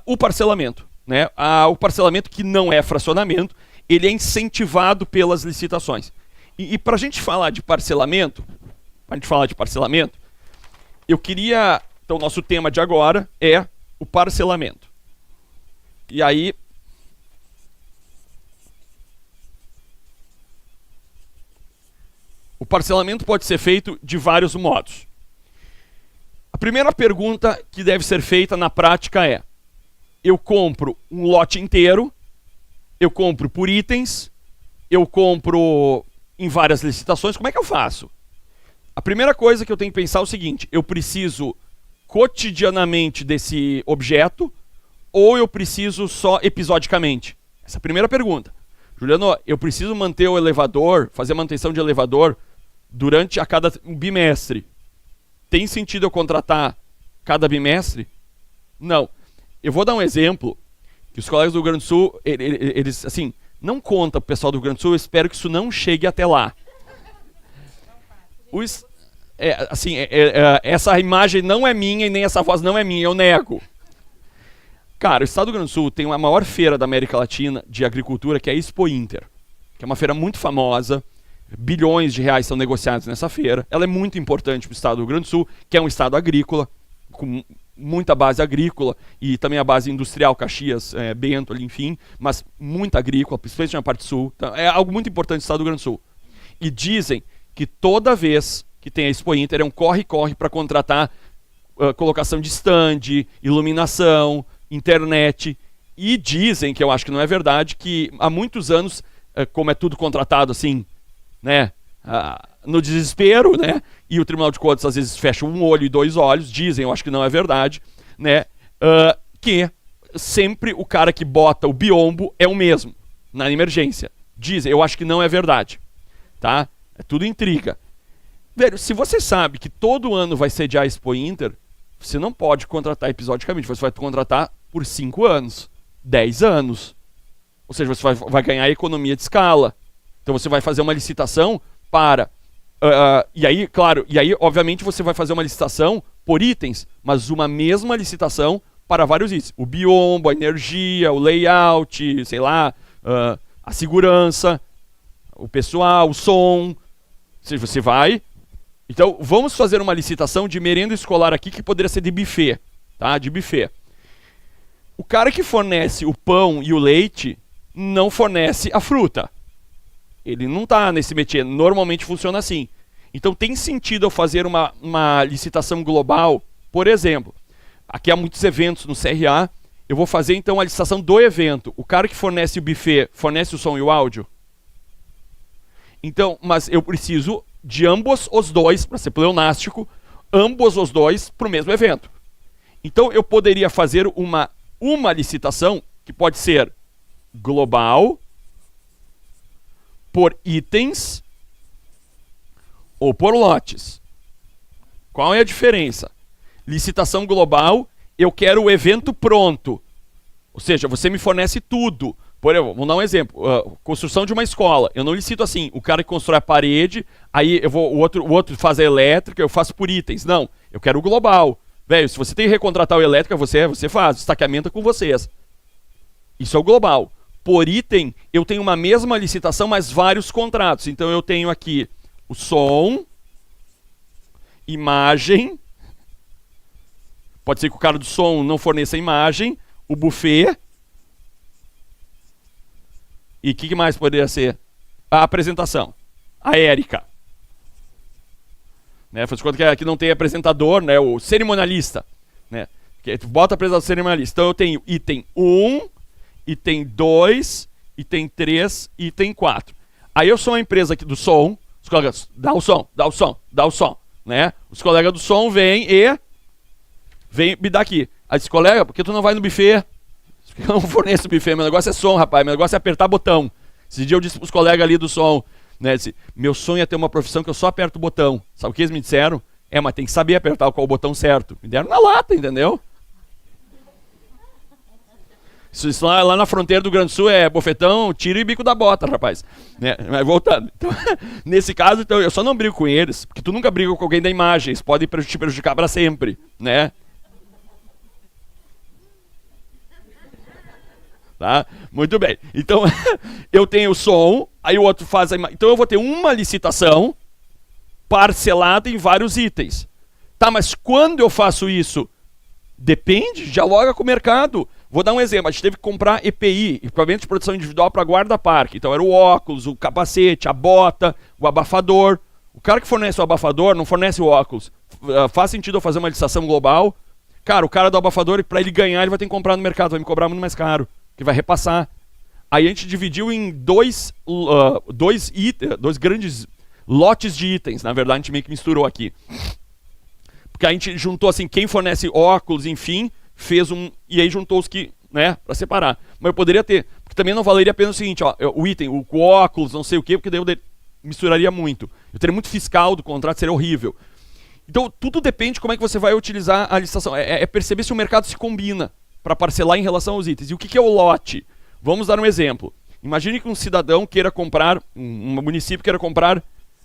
o parcelamento. Né? O parcelamento que não é fracionamento, ele é incentivado pelas licitações. E para a gente falar de parcelamento, eu queria... Então, o nosso tema de agora é o parcelamento. E aí... O parcelamento pode ser feito de vários modos. A primeira pergunta que deve ser feita na prática é: eu compro um lote inteiro, eu compro por itens, eu compro em várias licitações, como é que eu faço? A primeira coisa que eu tenho que pensar é o seguinte: eu preciso cotidianamente desse objeto ou eu preciso só episodicamente? Essa é a primeira pergunta. Juliano, eu preciso manter o elevador, fazer manutenção de elevador durante a cada bimestre. Tem sentido eu contratar cada bimestre? Não. Eu vou dar um exemplo que os colegas do Rio Grande do Sul, eles assim, não conta pro pessoal do Rio Grande do Sul, eu espero que isso não chegue até lá. Essa imagem não é minha e nem essa voz não é minha, eu nego. Cara, o estado do Rio Grande do Sul tem a maior feira da América Latina de agricultura, que é a Expo Inter, que é uma feira muito famosa, bilhões de reais são negociados nessa feira. Ela é muito importante para o estado do Rio Grande do Sul, que é um estado agrícola, com muita base agrícola e também a base industrial, Caxias, Bento, ali, enfim, mas muita agrícola, principalmente na parte sul. Então, é algo muito importante do estado do Rio Grande do Sul. E dizem que toda vez que tem a Expo Inter é um corre-corre para contratar colocação de stand, iluminação, internet. E dizem, que eu acho que não é verdade, que há muitos anos, como é tudo contratado assim, né, no desespero, né, e o Tribunal de Contas às vezes fecha um olho e dois olhos, dizem, eu acho que não é verdade, né, que sempre o cara que bota o biombo é o mesmo, na emergência. Dizem, eu acho que não é verdade, tá? É tudo intriga. Velho, se você sabe que todo ano vai sediar a Expo Inter, você não pode contratar episodicamente, você vai contratar por 5 anos, 10 anos. Ou seja, você vai ganhar economia de escala. Então você vai fazer uma licitação para... e aí, claro, obviamente você vai fazer uma licitação por itens, mas uma mesma licitação para vários itens. O biombo, a energia, o layout, sei lá, a segurança, o pessoal, o som. Ou seja, você vai... Então, vamos fazer uma licitação de merenda escolar aqui que poderia ser de buffet, tá? De buffet. O cara que fornece o pão e o leite não fornece a fruta. Ele não está nesse métier. Normalmente funciona assim. Então, tem sentido eu fazer uma licitação global. Por exemplo, aqui há muitos eventos no CRA. Eu vou fazer, então, a licitação do evento. O cara que fornece o buffet fornece o som e o áudio? Então, mas eu preciso de ambos os dois, para ser pleonástico, ambos os dois para o mesmo evento. Então eu poderia fazer uma licitação que pode ser global, por itens ou por lotes. Qual é a diferença? Licitação global, eu quero o evento pronto. Ou seja, você me fornece tudo. Por exemplo, vamos dar um exemplo. Construção de uma escola. Eu não licito assim, o cara que constrói a parede, aí o outro faz a elétrica, eu faço por itens. Não, eu quero o global. Velho, se você tem que recontratar o elétrica, você faz. O estaqueamento é com vocês. Isso é o global. Por item, eu tenho uma mesma licitação, mas vários contratos. Então eu tenho aqui o som, imagem, Pode ser que o cara do som não forneça a imagem, o buffet. E o que mais poderia ser? A apresentação. A Érica. Né? Faz de conta que aqui não tem apresentador, né? O cerimonialista. Né? Que tu bota a apresentação cerimonialista. Então eu tenho item 1, item 2, item 3 e item 4. Aí eu sou uma empresa aqui do som. Os colegas, dá o som, dá o som, dá o som. Né? Os colegas do som vêm me dá aqui. Aí disse, colega, por que tu não vai no buffet? Eu não forneço buffet, meu negócio é som, rapaz. Meu negócio é apertar botão. Esse dia eu disse pros colegas ali do som, né? Disse, meu sonho é ter uma profissão que eu só aperto o botão. Sabe o que eles me disseram? Mas tem que saber apertar qual o botão certo. Me deram na lata, entendeu? Isso lá na fronteira do Rio Grande do Sul é bofetão, tiro e bico da bota, rapaz. Né? Mas voltando. Então, nesse caso, então, eu só não brigo com eles, porque tu nunca briga com alguém da imagem. Eles podem te prejudicar para sempre, né? Tá? Muito bem. Então, eu tenho o som, aí o outro faz a imagem. Então, eu vou ter uma licitação parcelada em vários itens. Tá, mas quando eu faço isso? Depende, dialoga com o mercado. Vou dar um exemplo. A gente teve que comprar EPI, equipamento de proteção individual para guarda-parque. Então, era o óculos, o capacete, a bota, o abafador. O cara que fornece o abafador não fornece o óculos. Faz sentido eu fazer uma licitação global? Cara, o cara do abafador, para ele ganhar, ele vai ter que comprar no mercado, vai me cobrar muito mais caro. Que vai repassar. Aí a gente dividiu em dois grandes lotes de itens. Na verdade, a gente meio que misturou aqui. Porque a gente juntou assim, quem fornece óculos, enfim, fez um... E aí juntou os que, né, para separar. Mas eu poderia ter. Porque também não valeria a pena o seguinte, ó, o item, o óculos, não sei o quê, porque daí eu misturaria muito. Eu teria muito fiscal do contrato, seria horrível. Então, tudo depende de como é que você vai utilizar a licitação. É perceber se o mercado se combina para parcelar em relação aos itens. E o que é o lote? Vamos dar um exemplo. Imagine que um cidadão queira comprar, um município queira comprar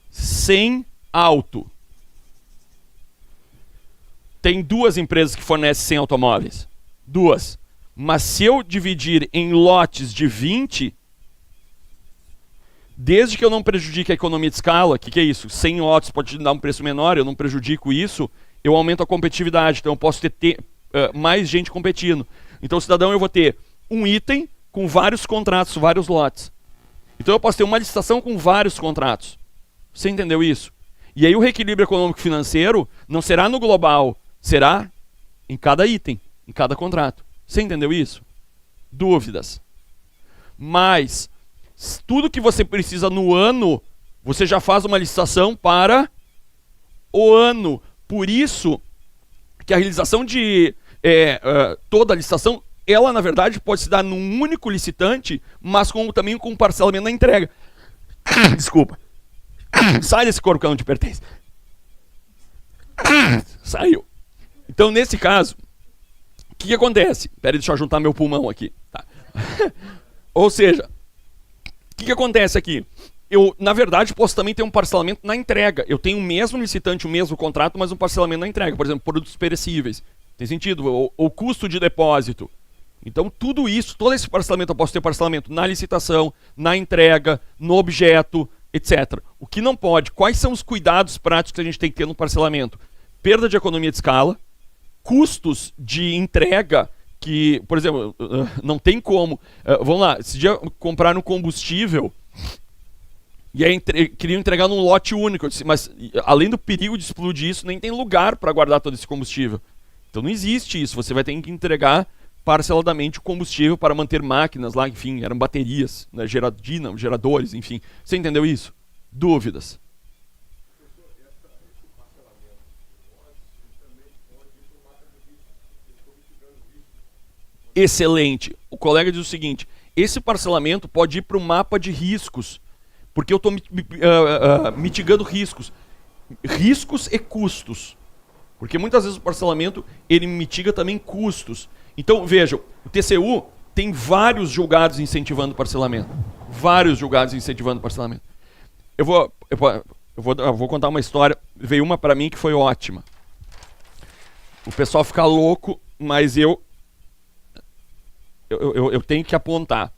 100 auto. Tem 2 empresas que fornecem 100 automóveis. 2. Mas se eu dividir em lotes de 20, desde que eu não prejudique a economia de escala, o que é isso? 100 lotes pode dar um preço menor, eu não prejudico isso, eu aumento a competitividade. Então eu posso ter mais gente competindo. Então, cidadão, eu vou ter um item com vários contratos, vários lotes. Então, eu posso ter uma licitação com vários contratos. Você entendeu isso? E aí, o reequilíbrio econômico-financeiro não será no global, será em cada item, em cada contrato. Você entendeu isso? Dúvidas? Mas, tudo que você precisa no ano, você já faz uma licitação para o ano. Por isso, que a realização de toda a licitação, ela na verdade pode se dar num único licitante, mas também com parcelamento na entrega. Desculpa. Sai desse corcão de pertence. Saiu. Então, nesse caso, o que acontece? Peraí, deixa eu juntar meu pulmão aqui. Tá. Ou seja, o que acontece aqui? Eu, na verdade, posso também ter um parcelamento na entrega. Eu tenho o mesmo licitante, o mesmo contrato, mas um parcelamento na entrega. Por exemplo, produtos perecíveis. Tem sentido? O custo de depósito. Então, tudo isso, todo esse parcelamento, eu posso ter parcelamento na licitação, na entrega, no objeto, etc. O que não pode, quais são os cuidados práticos que a gente tem que ter no parcelamento? Perda de economia de escala, custos de entrega, que, por exemplo, não tem como... vamos lá, esse dia compraram combustível... E aí queriam entregar num lote único. Mas além do perigo de explodir isso, nem tem lugar para guardar todo esse combustível. Então não existe isso. Você vai ter que entregar parceladamente o combustível para manter máquinas lá, enfim, eram baterias, né, geradores, enfim. Você entendeu isso? Dúvidas? Excelente. O colega diz o seguinte, esse parcelamento pode ir para o mapa de riscos. Porque eu estou mitigando riscos. Riscos e custos. Porque muitas vezes o parcelamento, ele mitiga também custos. Então, vejam, o TCU tem vários julgados incentivando o parcelamento. Vários julgados incentivando o parcelamento. Eu vou contar uma história. Veio uma para mim que foi ótima. O pessoal fica louco, mas eu tenho que apontar.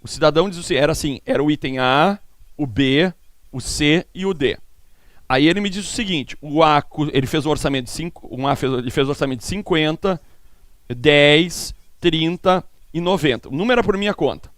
O cidadão diz assim, era o item A, o B, o C e o D. Aí ele me disse o seguinte, ele fez um orçamento de 50, 10, 30 e 90. O número era por minha conta.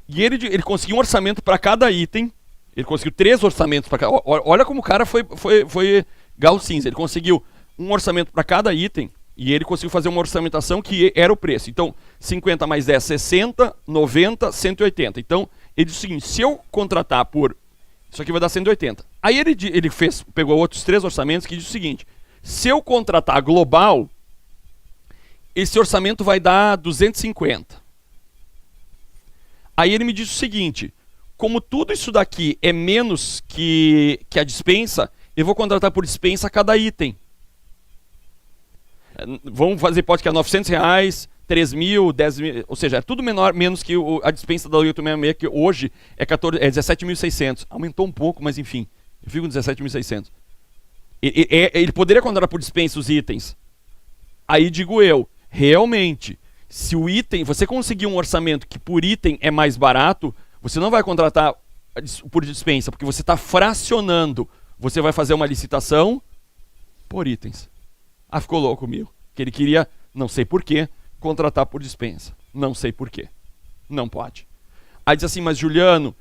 E ele conseguiu um orçamento para cada item. Ele conseguiu 3 orçamentos para cada. Olha como o cara foi galo cinza. Ele conseguiu um orçamento para cada item e ele conseguiu fazer uma orçamentação que era o preço. Então, 50 mais 10, 60, 90, 180. Então, ele disse o seguinte, se eu contratar por... Isso aqui vai dar 180. Aí ele pegou outros 3 orçamentos que diz o seguinte, se eu contratar global, esse orçamento vai dar 250. Aí ele me disse o seguinte, como tudo isso daqui é menos que a dispensa, eu vou contratar por dispensa cada item. Vamos fazer hipótese que é R$900, 3 mil, 10 mil, ou seja, é tudo menos que a dispensa da 866, que hoje é 17.600. Aumentou um pouco, mas enfim, eu fico com 17.600. Ele poderia contratar por dispensa os itens. Aí digo eu, realmente, se o item, você conseguir um orçamento que por item é mais barato, você não vai contratar por dispensa, porque você está fracionando. Você vai fazer uma licitação por itens. Ah, ficou louco comigo. Que ele queria, não sei porquê, contratar por dispensa. Não sei porquê. Não pode. Aí diz assim, mas Juliano,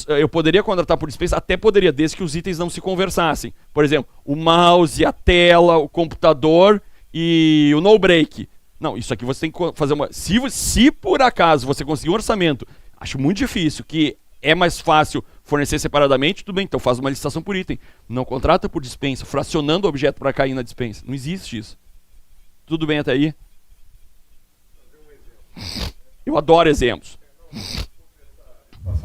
eu poderia contratar por dispensa? Até poderia, desde que os itens não se conversassem. Por exemplo, o mouse, a tela, o computador e o no-break. Não, isso aqui você tem que fazer uma... Se por acaso você conseguir um orçamento, acho muito difícil, que é mais fácil fornecer separadamente, tudo bem, então faz uma licitação por item. Não contrata por dispensa, fracionando o objeto para cair na dispensa. Não existe isso. Tudo bem até aí? Eu adoro exemplos. Nós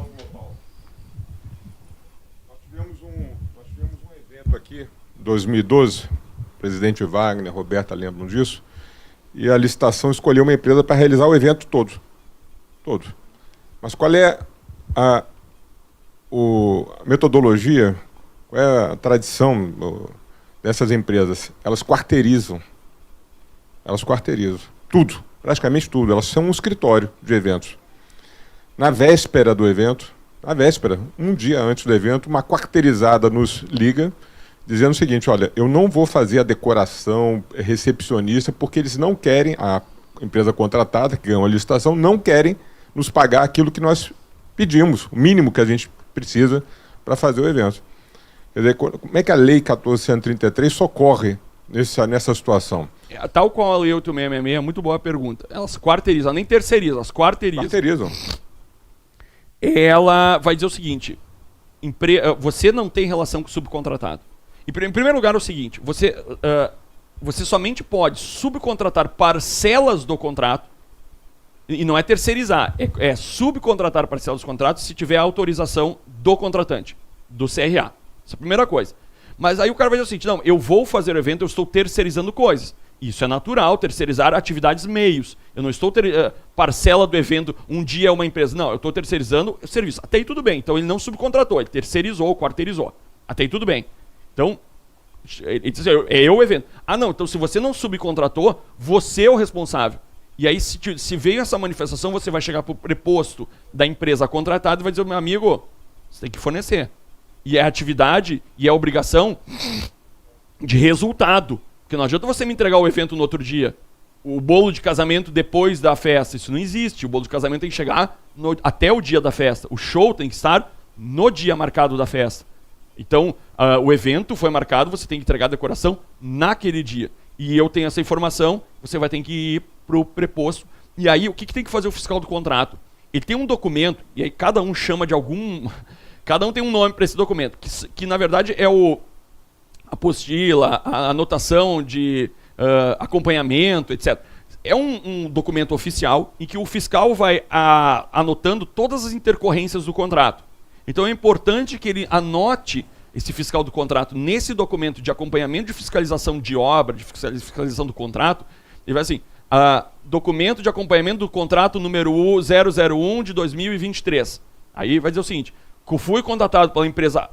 tivemos um evento aqui, em 2012, o presidente Wagner, Roberta lembram disso, e a licitação escolheu uma empresa para realizar o evento todo. Todo. Mas qual é a metodologia, qual é a tradição dessas empresas? Elas quarteirizam. Elas quarteirizam. Tudo, praticamente tudo. Elas são um escritório de eventos. Na véspera do evento, um dia antes do evento, uma quarteirizada nos liga, dizendo o seguinte, olha, eu não vou fazer a decoração recepcionista, porque eles não querem, a empresa contratada, que ganhou a licitação, não querem nos pagar aquilo que nós pedimos, o mínimo que a gente precisa para fazer o evento. Quer dizer, como é que a Lei 14.133 socorre nessa situação? Tal qual a Lei 8.666, muito boa a pergunta. Elas quarteirizam, nem terceirizam, elas quarteirizam. Ela vai dizer o seguinte, você não tem relação com o subcontratado. Em primeiro lugar é o seguinte, você somente pode subcontratar parcelas do contrato, e não é terceirizar, é subcontratar parcelas dos contratos se tiver autorização do contratante, do CRA. Essa é a primeira coisa. Mas aí o cara vai dizer o seguinte, não, eu vou fazer o evento, eu estou terceirizando coisas. Isso é natural, terceirizar atividades meios. Eu não estou parcela do evento, um dia é uma empresa. Não, eu estou terceirizando o serviço. Até aí tudo bem. Então ele não subcontratou, ele terceirizou, quarteirizou. Até aí tudo bem. Então, ele diz, é eu o evento. Ah não, então se você não subcontratou, você é o responsável. E aí se veio essa manifestação, você vai chegar para o preposto da empresa contratada e vai dizer, meu amigo, você tem que fornecer. E é atividade e é obrigação de resultado. Porque não adianta você me entregar o evento no outro dia. O bolo de casamento depois da festa, isso não existe. O bolo de casamento tem que chegar até o dia da festa. O show tem que estar no dia marcado da festa. Então, o evento foi marcado, você tem que entregar a decoração naquele dia. E eu tenho essa informação, você vai ter que ir para o preposto. E aí, o que tem que fazer o fiscal do contrato? Ele tem um documento, e aí cada um chama de algum... Cada um tem um nome para esse documento, que na verdade é a apostila, a anotação de acompanhamento, etc. É um documento oficial em que o fiscal vai anotando todas as intercorrências do contrato. Então é importante que ele anote esse fiscal do contrato nesse documento de acompanhamento de fiscalização de obra, de fiscalização do contrato. Ele vai assim, documento de acompanhamento do contrato número 001 de 2023. Aí vai dizer o seguinte, que fui contratado pela empresa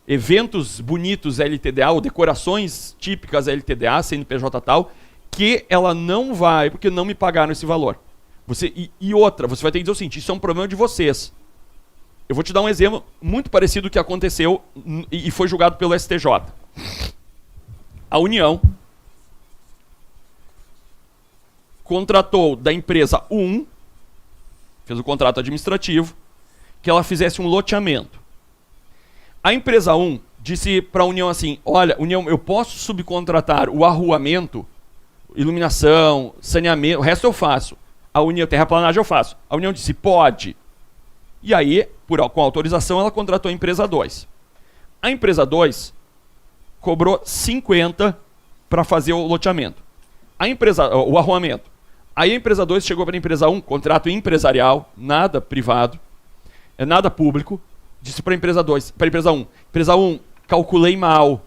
Eventos Bonitos LTDA, ou Decorações Típicas LTDA, CNPJ tal, que ela não vai, porque não me pagaram esse valor. E outra, você vai ter que dizer o seguinte, isso é um problema de vocês. Eu vou te dar um exemplo muito parecido que aconteceu e foi julgado pelo STJ. A União contratou da empresa 1, fez o contrato administrativo, que ela fizesse um loteamento. A empresa 1 disse para a União assim, olha, União, eu posso subcontratar o arruamento, iluminação, saneamento, o resto eu faço. A União, terraplanagem eu faço. A União disse, pode. E aí, com autorização, ela contratou a empresa 2. A empresa 2 cobrou 50 para fazer o loteamento. O arruamento. Aí a empresa 2 chegou para a empresa 1, contrato empresarial, nada privado, nada público, disse para a empresa 2, para a empresa 1. Empresa 1, calculei mal.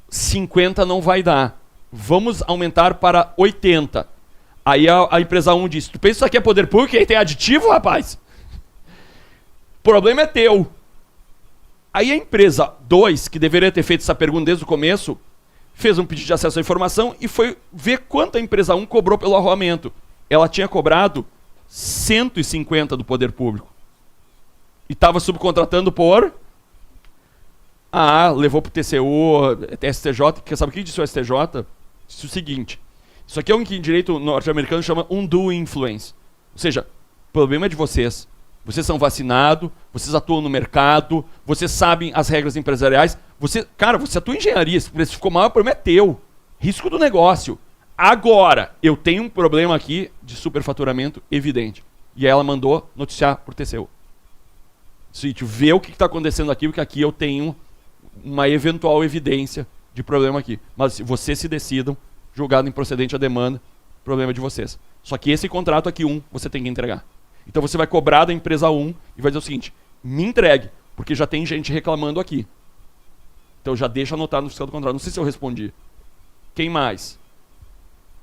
50 não vai dar. Vamos aumentar para 80. Aí a empresa 1 disse, tu pensa que isso aqui é poder público e aí tem aditivo, rapaz? O problema é teu. Aí a empresa 2, que deveria ter feito essa pergunta desde o começo, fez um pedido de acesso à informação e foi ver quanto a empresa 1 cobrou pelo arruamento. Ela tinha cobrado 150 do poder público. E estava subcontratando por... levou para o TCU, STJ. Sabe o que disse o STJ? Disse o seguinte. Isso aqui é um que em direito norte-americano chama undue influence. Ou seja, o problema é de vocês. Vocês são vacinados, vocês atuam no mercado, vocês sabem as regras empresariais. Você atua em engenharia, se o preço ficou mal, o problema é teu. Risco do negócio. Agora, eu tenho um problema aqui de superfaturamento evidente. E aí ela mandou noticiar por TCU. Vê o que está acontecendo aqui, porque aqui eu tenho uma eventual evidência de problema aqui. Mas se vocês se decidam, julgado improcedente a demanda, problema de vocês. Só que esse contrato aqui, você tem que entregar. Então você vai cobrar da empresa 1 e vai dizer o seguinte, me entregue, porque já tem gente reclamando aqui. Então já deixa anotado no fiscal do contrato. Não sei se eu respondi. Quem mais?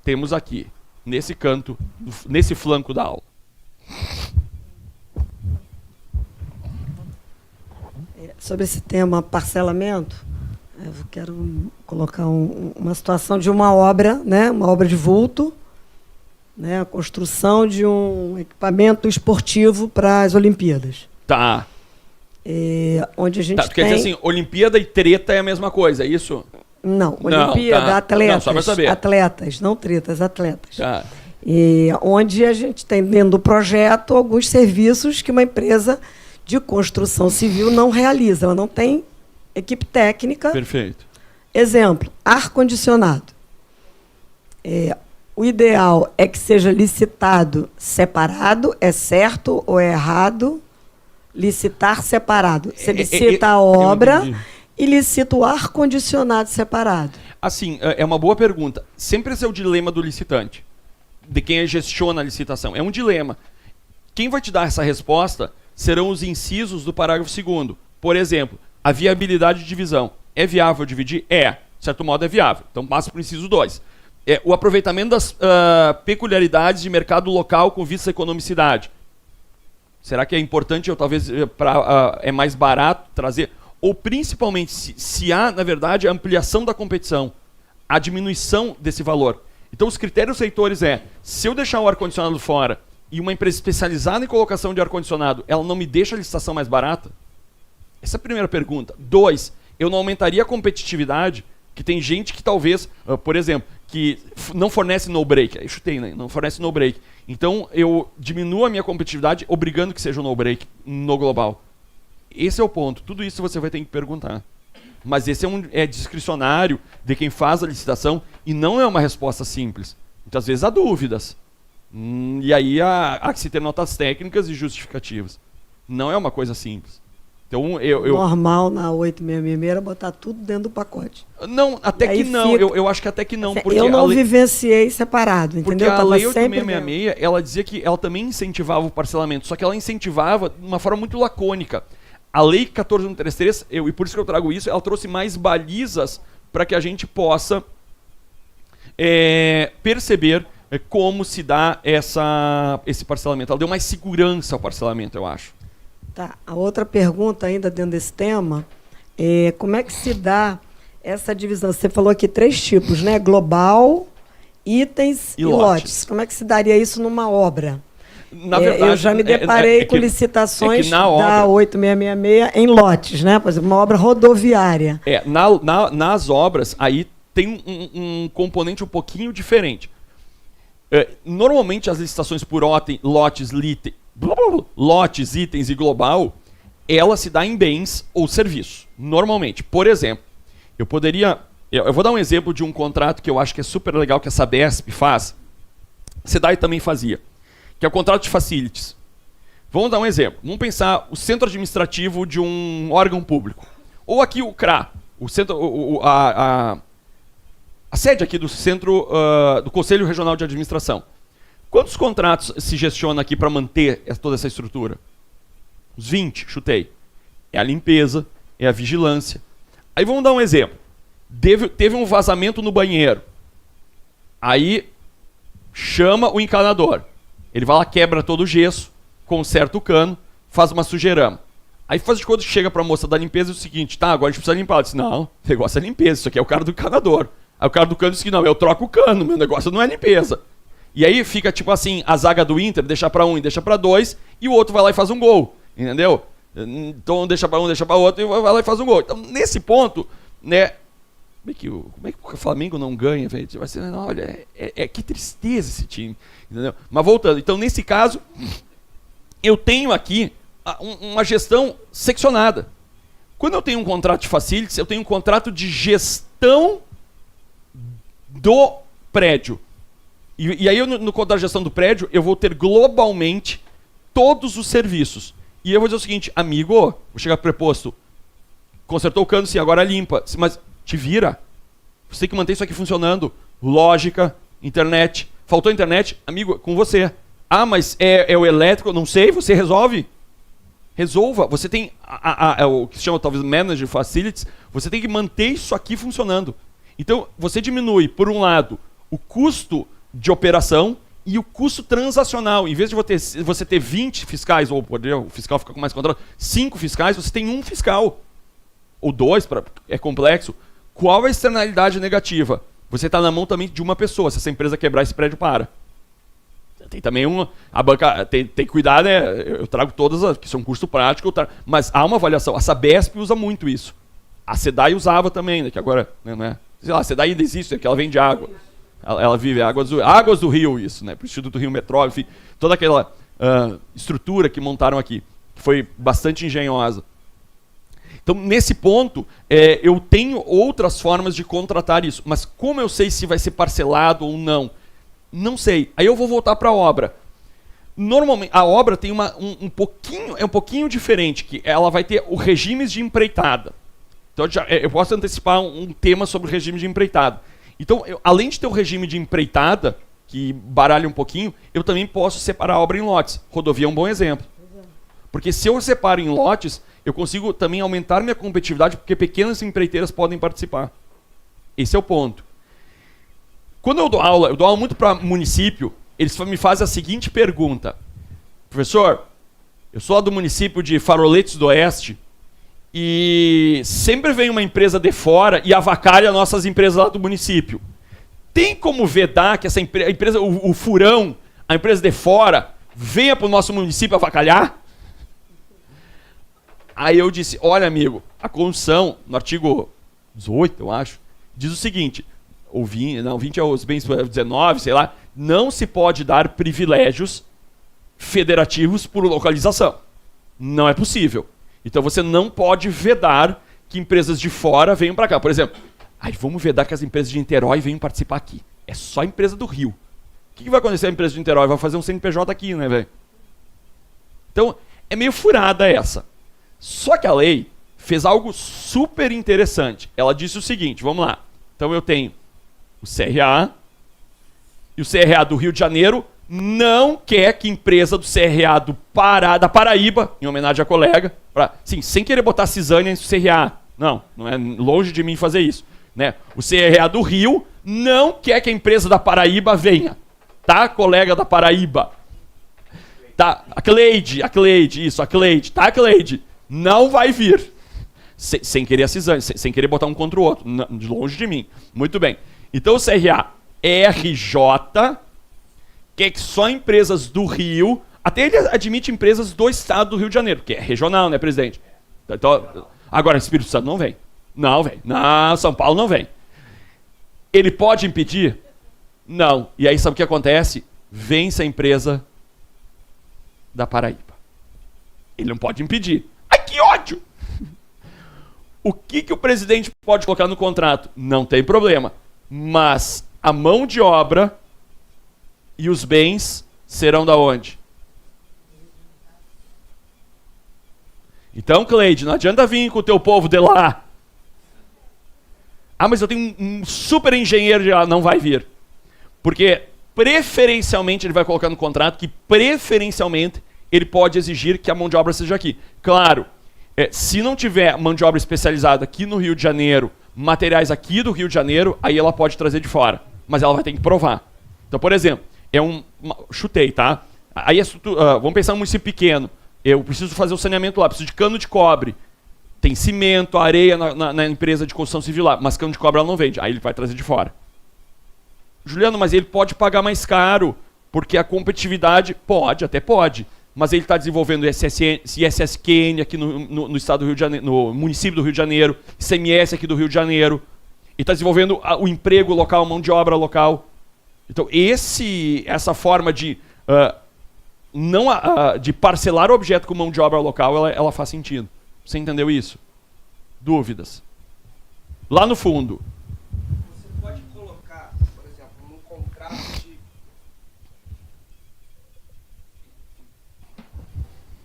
Temos aqui, nesse canto, nesse flanco da aula. Sobre esse tema parcelamento, eu quero colocar uma situação de uma obra, né, uma obra de vulto, né, a construção de um equipamento esportivo para as Olimpíadas. Tá. Onde a gente tem... Quer dizer assim, Olimpíada e treta é a mesma coisa, é isso? Não, Olimpíada, tá. atletas. Não, só pra saber. Atletas, não tretas, atletas. Tá. Onde a gente tem dentro do projeto alguns serviços que uma empresa de construção civil não realiza. Ela não tem equipe técnica. Perfeito. Exemplo, ar-condicionado. O ideal é que seja licitado separado. É certo ou é errado licitar separado? Você licita a obra e licita o ar-condicionado separado. Assim, é uma boa pergunta. Sempre esse é o dilema do licitante, de quem gestiona a licitação. É um dilema. Quem vai te dar essa resposta serão os incisos do parágrafo 2º. Por exemplo, a viabilidade de divisão. É viável dividir? De certo modo é viável. Então passa para o inciso 2. O aproveitamento das peculiaridades de mercado local com vista à economicidade. Será que é importante, ou talvez é mais barato trazer? Ou principalmente, se há, na verdade, a ampliação da competição, a diminuição desse valor. Então os critérios reitores se eu deixar o ar-condicionado fora e uma empresa especializada em colocação de ar-condicionado, ela não me deixa a licitação mais barata? Essa é a primeira pergunta. 2, eu não aumentaria a competitividade, que tem gente que talvez, por exemplo, que não fornece no-break. Eu chutei, né? Não fornece no-break. Então eu diminuo a minha competitividade obrigando que seja um no-break no global. Esse é o ponto. Tudo isso você vai ter que perguntar. Mas esse é discricionário de quem faz a licitação e não é uma resposta simples. Muitas vezes há dúvidas. E aí há que se ter notas técnicas e justificativas. Não é uma coisa simples. Então, normal na 8666 era botar tudo dentro do pacote. Não, até que não. Eu acho que até que não. Porque eu não vivenciei separado, entendeu? Porque a lei 8666, ela dizia que ela também incentivava o parcelamento, só que ela incentivava de uma forma muito lacônica. A lei 14133, e por isso que eu trago isso, ela trouxe mais balizas para que a gente possa perceber como se dá esse parcelamento. Ela deu mais segurança ao parcelamento, eu acho. Tá. A outra pergunta ainda dentro desse tema é como é que se dá essa divisão? Você falou aqui 3 tipos, né? Global, itens e lotes. Como é que se daria isso numa obra? Na verdade, eu já me deparei com licitações na obra, da 8666 em lotes, né? Por exemplo, uma obra rodoviária. Nas obras, aí tem um componente um pouquinho diferente. Normalmente, as licitações por lotes, itens e global, ela se dá em bens ou serviços. Normalmente. Por exemplo, eu vou dar um exemplo de um contrato que eu acho que é super legal, que a Sabesp faz. A SEDAI também fazia, que é o contrato de facilities. Vamos dar um exemplo. Vamos pensar o centro administrativo de um órgão público. Ou aqui o CRA, a sede aqui do centro do Conselho Regional de Administração. Quantos contratos se gestiona aqui para manter toda essa estrutura? Uns 20, chutei. É a limpeza, é a vigilância. Aí vamos dar um exemplo. Teve um vazamento no banheiro. Aí chama o encanador. Ele vai lá, quebra todo o gesso, conserta o cano, faz uma sujeirama. Aí faz de conta que chega para a moça da limpeza e diz o seguinte: tá, agora a gente precisa limpar. Ela diz: não, o negócio é limpeza, isso aqui é o cara do encanador. Aí o cara do cano diz que não, eu troco o cano, meu negócio não é limpeza. E aí fica tipo assim, a zaga do Inter deixa para um e deixa para dois, e o outro vai lá e faz um gol, entendeu? Então deixa para um, deixa para outro, e vai lá e faz um gol. Então nesse ponto, né, como é que o Flamengo não ganha, velho? Vai ser, olha, que tristeza esse time, entendeu? Mas voltando, então nesse caso, eu tenho aqui uma gestão seccionada. Quando eu tenho um contrato de facilities, eu tenho um contrato de gestão do prédio. E aí, no contrato de gestão do prédio, eu vou ter globalmente todos os serviços. E eu vou dizer o seguinte: amigo, vou chegar pro preposto, consertou o cano, sim, agora limpa. Mas te vira. Você tem que manter isso aqui funcionando. Lógica, internet. Faltou internet? Amigo, com você. Ah, mas é o elétrico? Não sei, você resolve. Resolva. Você tem o que se chama talvez Manager Facilities. Você tem que manter isso aqui funcionando. Então, você diminui, por um lado, o custo de operação e o custo transacional. Em vez de você ter 20 fiscais, ou o fiscal fica com mais controle, 5 fiscais, você tem um fiscal. Ou 2, é complexo. Qual a externalidade negativa? Você está na mão também de uma pessoa. Se essa empresa quebrar, esse prédio para. Tem também a banca tem que cuidar, né? Eu trago todas que são custo prático, mas há uma avaliação. A Sabesp usa muito isso. A SEDAI usava também, né? Que agora, né? Sei lá, a SEDAI ainda existe, né? Que ela vende água. Ela vive águas do Rio, isso, né? Para o Instituto do Rio Metrópole, enfim, toda aquela estrutura que montaram aqui, que foi bastante engenhosa. Então, nesse ponto, eu tenho outras formas de contratar isso. Mas como eu sei se vai ser parcelado ou não? Não sei. Aí eu vou voltar para a obra. Normalmente, a obra tem um pouquinho diferente, que ela vai ter o regime de empreitada. Então, eu posso antecipar um tema sobre o regime de empreitada. Então, além de ter o regime de empreitada, que baralha um pouquinho, eu também posso separar a obra em lotes. Rodovia é um bom exemplo. Porque se eu separo em lotes, eu consigo também aumentar minha competitividade, porque pequenas empreiteiras podem participar. Esse é o ponto. Quando eu dou aula muito para município, eles me fazem a seguinte pergunta: professor, eu sou lá do município de Faroletes do Oeste, e sempre vem uma empresa de fora e avacalha nossas empresas lá do município. Tem como vedar que essa empresa, o furão, a empresa de fora, venha para o nosso município avacalhar? Aí eu disse: olha, amigo, a Constituição, no artigo 18, eu acho, diz o seguinte, 20 é os bens 19, sei lá, não se pode dar privilégios federativos por localização. Não é possível. Então você não pode vedar que empresas de fora venham para cá. Por exemplo, vamos vedar que as empresas de Niterói venham participar aqui. É só a empresa do Rio. O que vai acontecer a empresa de Niterói? Vai fazer um CNPJ aqui, né, velho? Então, é meio furada essa. Só que a lei fez algo super interessante. Ela disse o seguinte, vamos lá. Então eu tenho o CRA, e o CRA do Rio de Janeiro não quer que empresa do CRA da Paraíba, em homenagem à colega, sim, sem querer botar cisânia no CRA. Não é longe de mim fazer isso. Né? O CRA do Rio não quer que a empresa da Paraíba venha. Tá, colega da Paraíba? Tá, a Cleide, isso, a Cleide. Tá, Cleide? Não vai vir. Sem querer a cisânia, sem querer botar um contra o outro. De longe de mim. Muito bem. Então o CRA RJ quer que só empresas do Rio Até ele admite empresas do estado do Rio de Janeiro, que é regional, né, presidente? Então, agora, Espírito Santo não vem. Não vem. Não, São Paulo não vem. Ele pode impedir? Não. E aí sabe o que acontece? Vence a empresa da Paraíba. Ele não pode impedir. Ai, que ódio! O que o presidente pode colocar no contrato? Não tem problema. Mas a mão de obra e os bens serão da onde? Então, Cleide, não adianta vir com o teu povo de lá. Ah, mas eu tenho um super engenheiro de lá. Não vai vir. Porque, preferencialmente, ele vai colocar no contrato que, preferencialmente, ele pode exigir que a mão de obra seja aqui. Claro, se não tiver mão de obra especializada aqui no Rio de Janeiro, materiais aqui do Rio de Janeiro, aí ela pode trazer de fora. Mas ela vai ter que provar. Então, por exemplo, chutei, tá? Aí vamos pensar em um município pequeno. Eu preciso fazer o saneamento lá, preciso de cano de cobre. Tem cimento, areia na empresa de construção civil lá, mas cano de cobre ela não vende. Aí ele vai trazer de fora. Juliano, mas ele pode pagar mais caro, porque a competitividade até pode. Mas ele está desenvolvendo ISSQN aqui no estado do Rio de Janeiro, no município do Rio de Janeiro, ICMS aqui do Rio de Janeiro. E está desenvolvendo o emprego local, a mão de obra local. Então, essa forma de parcelar o objeto com mão de obra local, ela faz sentido. Você entendeu isso? Dúvidas? Lá no fundo. Você pode colocar, por exemplo, num contrato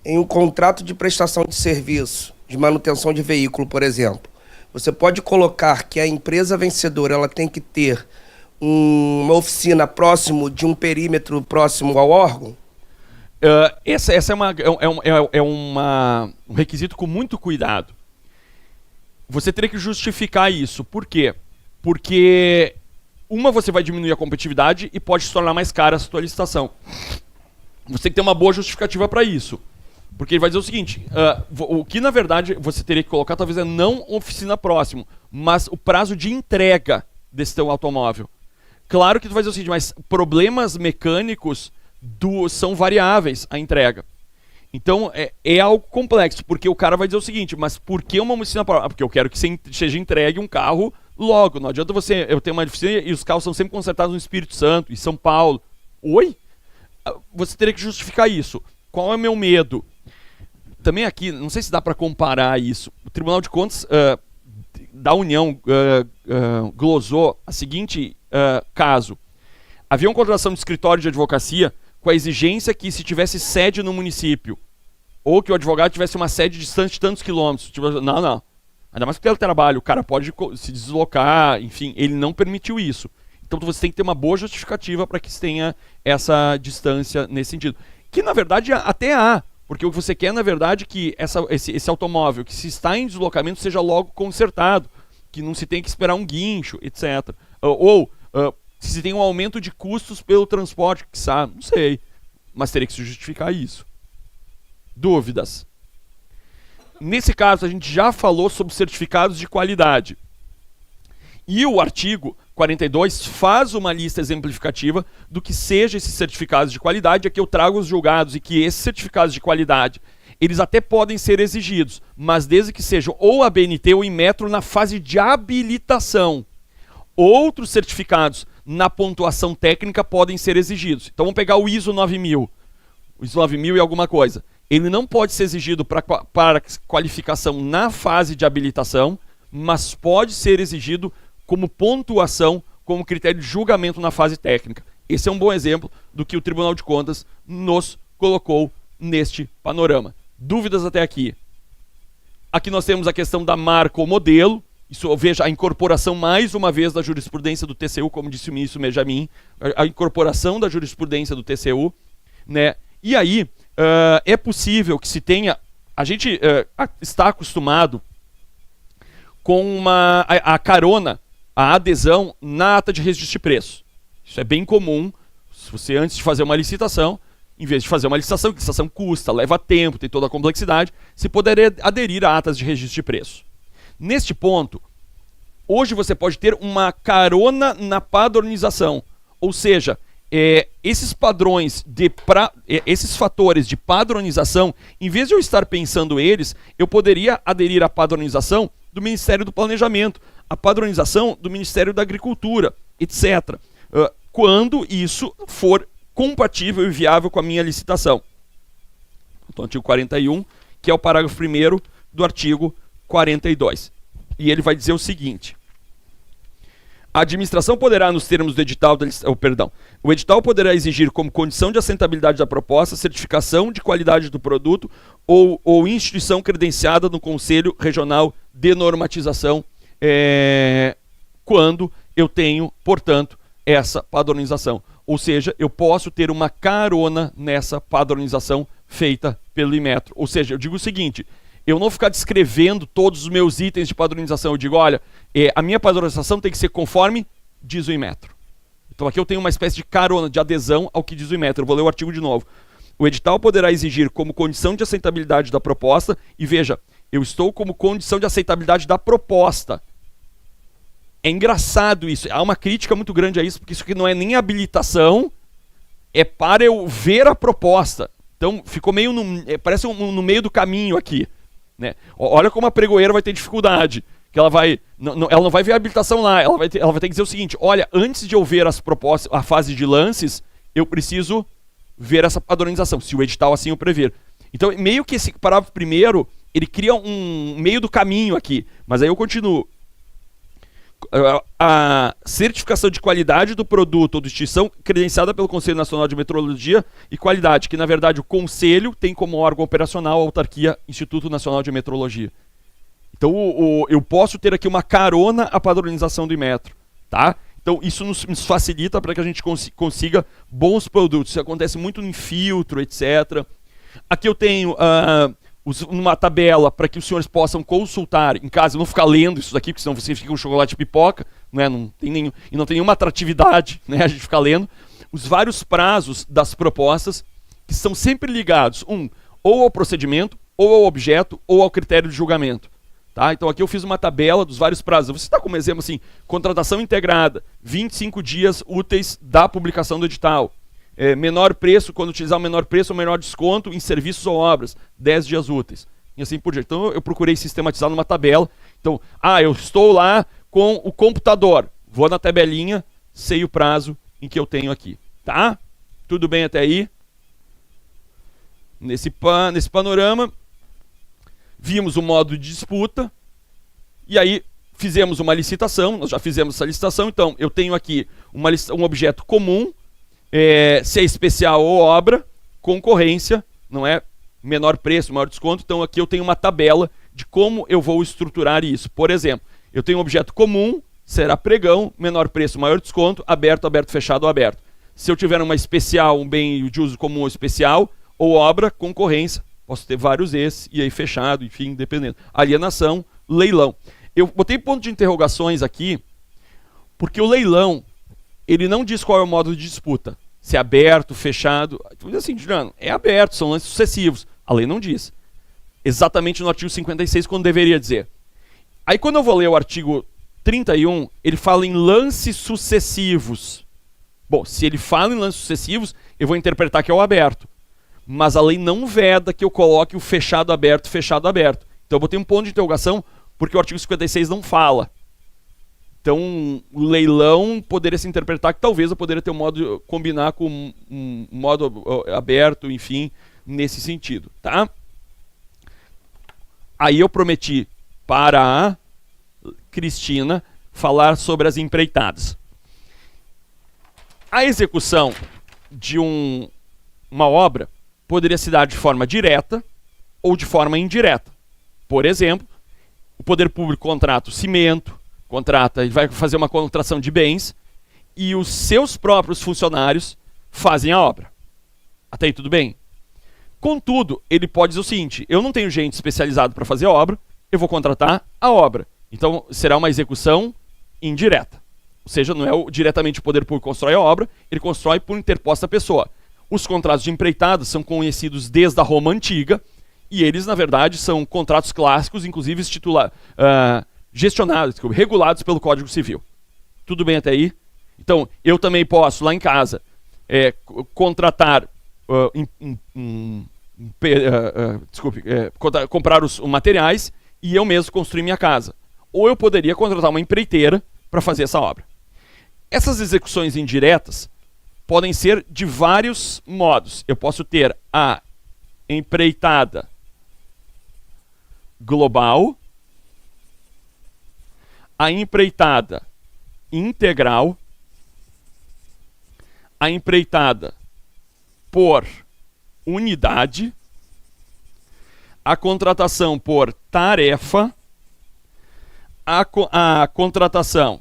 em um contrato de prestação de serviço, de manutenção de veículo, por exemplo, você pode colocar que a empresa vencedora ela tem que ter uma oficina próximo de um perímetro próximo ao órgão? Essa é um requisito com muito cuidado. Você teria que justificar isso. Por quê? Porque você vai diminuir a competitividade e pode se tornar mais cara a sua licitação. Você tem que ter uma boa justificativa para isso. Porque ele vai dizer o seguinte, o que na verdade você teria que colocar talvez é não oficina próximo, mas o prazo de entrega desse teu automóvel. Claro que tu vai dizer o seguinte, mas problemas mecânicos são variáveis a entrega. Então é algo complexo, porque o cara vai dizer o seguinte, mas por que uma oficina próxima? Porque eu quero que seja entregue um carro logo. Não adianta eu ter uma oficina e os carros são sempre consertados no Espírito Santo, em São Paulo. Oi? Você teria que justificar isso. Qual é o meu medo? Também aqui, não sei se dá para comparar isso. O Tribunal de Contas da União glosou a seguinte caso. Havia uma contratação de escritório de advocacia com a exigência que se tivesse sede no município, ou que o advogado tivesse uma sede distante de tantos quilômetros. Não. Ainda mais que o teletrabalho, o cara pode se deslocar, enfim, ele não permitiu isso. Então você tem que ter uma boa justificativa para que se tenha essa distância nesse sentido. Que na verdade até há. Porque o que você quer, na verdade, que esse automóvel, que se está em deslocamento, seja logo consertado. Que não se tenha que esperar um guincho, etc. Se se tem um aumento de custos pelo transporte, que sabe, não sei. Mas teria que se justificar isso. Dúvidas? Nesse caso, a gente já falou sobre certificados de qualidade. E o artigo 42 faz uma lista exemplificativa do que seja esses certificados de qualidade. Aqui eu trago os julgados e que esses certificados de qualidade, eles até podem ser exigidos, mas desde que sejam ou a BNT ou Inmetro na fase de habilitação. Outros certificados na pontuação técnica podem ser exigidos. Então vamos pegar o ISO 9000. O ISO 9000 e alguma coisa. Ele não pode ser exigido para qualificação na fase de habilitação, mas pode ser exigido como pontuação, como critério de julgamento na fase técnica. Esse é um bom exemplo do que o Tribunal de Contas nos colocou neste panorama. Dúvidas até aqui? Aqui nós temos a questão da marca ou modelo. Isso, veja, a incorporação mais uma vez da jurisprudência do TCU, como disse o ministro Benjamin, a incorporação da jurisprudência do TCU, né? E aí, é possível que se tenha... A gente está acostumado com a carona, a adesão na ata de registro de preço. Isso é bem comum. Se você, antes de fazer uma licitação, em vez de fazer uma licitação, que licitação custa, leva tempo, tem toda a complexidade, se poderia aderir a atas de registro de preço. Neste ponto, hoje você pode ter uma carona na padronização. Ou seja, esses padrões, esses fatores de padronização, em vez de eu estar pensando eles, eu poderia aderir à padronização do Ministério do Planejamento, a padronização do Ministério da Agricultura, etc. Quando isso for compatível e viável com a minha licitação. Então, artigo 41, que é o parágrafo 1º do artigo 42. E ele vai dizer o seguinte: a administração poderá, nos termos do edital, o edital poderá exigir como condição de assentabilidade da proposta, certificação de qualidade do produto ou instituição credenciada no Conselho Regional de Normatização, quando eu tenho, portanto, essa padronização. Ou seja, eu posso ter uma carona nessa padronização feita pelo Inmetro. Ou seja, eu digo o seguinte: eu não ficar descrevendo todos os meus itens de padronização. Eu digo, olha, a minha padronização tem que ser conforme diz o Inmetro. Então aqui eu tenho uma espécie de carona, de adesão ao que diz o Inmetro. Eu vou ler o artigo de novo. O edital poderá exigir como condição de aceitabilidade da proposta, e veja, eu estou como condição de aceitabilidade da proposta. É engraçado isso, há uma crítica muito grande a isso, porque isso aqui não é nem habilitação, é para eu ver a proposta. Então ficou meio, parece no meio do caminho aqui. Né? Olha como a pregoeira vai ter dificuldade, que ela não vai ver a habilitação lá, ela vai ter que dizer o seguinte: olha, antes de eu ver as propostas, a fase de lances, eu preciso ver essa padronização, se o edital assim o prever. Então, meio que esse parágrafo primeiro, ele cria um meio do caminho aqui, mas aí eu continuo. A certificação de qualidade do produto ou da instituição credenciada pelo Conselho Nacional de Metrologia e Qualidade, que na verdade o Conselho tem como órgão operacional a autarquia Instituto Nacional de Metrologia. Então eu posso ter aqui uma carona à padronização do Inmetro, tá? Então isso nos facilita para que a gente consiga bons produtos. Isso acontece muito em filtro, etc. Aqui eu tenho uma tabela para que os senhores possam consultar em casa, não ficar lendo isso daqui, porque senão você fica um chocolate pipoca, né? Não tem nenhuma atratividade, né? A gente ficar lendo os vários prazos das propostas, que são sempre ligados, ou ao procedimento, ou ao objeto, ou ao critério de julgamento. Tá? Então aqui eu fiz uma tabela dos vários prazos. Você está como exemplo assim: contratação integrada, 25 dias úteis da publicação do edital. Menor preço, quando utilizar o menor preço ou menor desconto em serviços ou obras, 10 dias úteis. E assim por diante. Então eu procurei sistematizar numa tabela. Então, eu estou lá com o computador. Vou na tabelinha, sei o prazo em que eu tenho aqui. Tá? Tudo bem até aí? Nesse panorama, vimos o modo de disputa. E aí fizemos uma licitação. Nós já fizemos essa licitação. Então eu tenho aqui um objeto comum. Se é especial ou obra, concorrência, não é? Menor preço, maior desconto. Então aqui eu tenho uma tabela de como eu vou estruturar isso. Por exemplo, eu tenho um objeto comum, será pregão, menor preço, maior desconto, aberto, aberto, fechado, aberto. Se eu tiver uma especial, um bem de uso comum ou especial, ou obra, concorrência, posso ter vários esses, e aí fechado, enfim, dependendo. Alienação, leilão. Eu botei ponto de interrogações aqui, porque o leilão, ele não diz qual é o modo de disputa. Se é aberto, fechado. Assim, Juliano, é aberto, são lances sucessivos. A lei não diz. Exatamente no artigo 56, quando deveria dizer. Aí quando eu vou ler o artigo 31, ele fala em lances sucessivos. Bom, se ele fala em lances sucessivos, eu vou interpretar que é o aberto. Mas a lei não veda que eu coloque o fechado, aberto, fechado, aberto. Então eu botei um ponto de interrogação, porque o artigo 56 não fala. Então, o leilão poderia se interpretar que talvez eu poderia ter um modo, combinar com um modo aberto, enfim, nesse sentido, tá? Aí eu prometi para a Cristina falar sobre as empreitadas. A execução de uma obra poderia se dar de forma direta ou de forma indireta. Por exemplo, o poder público contrata o cimento, ele vai fazer uma contratação de bens e os seus próprios funcionários fazem a obra. Até aí tudo bem? Contudo, ele pode dizer o seguinte: eu não tenho gente especializada para fazer a obra, eu vou contratar a obra. Então será uma execução indireta. Ou seja, não é diretamente o poder público que constrói a obra, ele constrói por interposta pessoa. Os contratos de empreitadas são conhecidos desde a Roma Antiga e eles, na verdade, são contratos clássicos, inclusive gestionados, regulados pelo Código Civil. Tudo bem até aí? Então, eu também posso, lá em casa, contratar, comprar os materiais e eu mesmo construir minha casa. Ou eu poderia contratar uma empreiteira para fazer essa obra. Essas execuções indiretas podem ser de vários modos. Eu posso ter a empreitada global, a empreitada integral, a empreitada por unidade, a contratação por tarefa, a contratação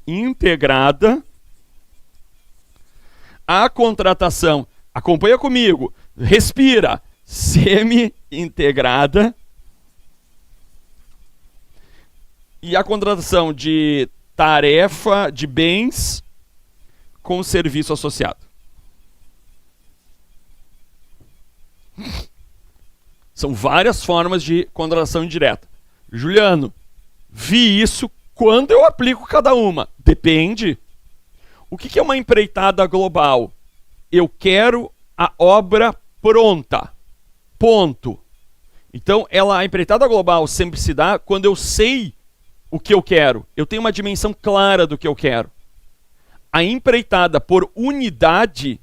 integrada, a contratação, acompanha comigo, respira, semi-integrada, e a contratação de tarefa de bens com serviço associado. São várias formas de contratação indireta. Juliano, vi isso, quando eu aplico cada uma? Depende. O que é uma empreitada global? Eu quero a obra pronta. Ponto. Então, a empreitada global sempre se dá quando eu sei o que eu quero. Eu tenho uma dimensão clara do que eu quero. A empreitada por unidade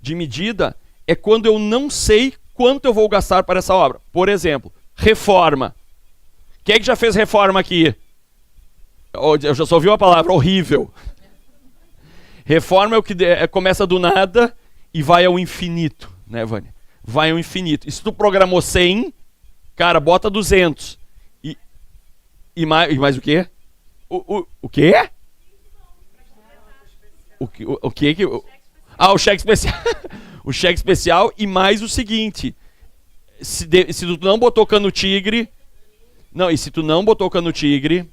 de medida é quando eu não sei quanto eu vou gastar para essa obra. Por exemplo, reforma. Quem é que já fez reforma aqui? Eu já só ouvi uma palavra, horrível. Reforma é o que começa do nada e vai ao infinito, né, Vânia? Vai ao infinito. E se tu programou 100, cara, bota 200. E mais o quê? O quê? O quê? O cheque especial. O cheque especial e mais o seguinte. Se tu não botou cano tigre... Não, e se tu não botou cano tigre,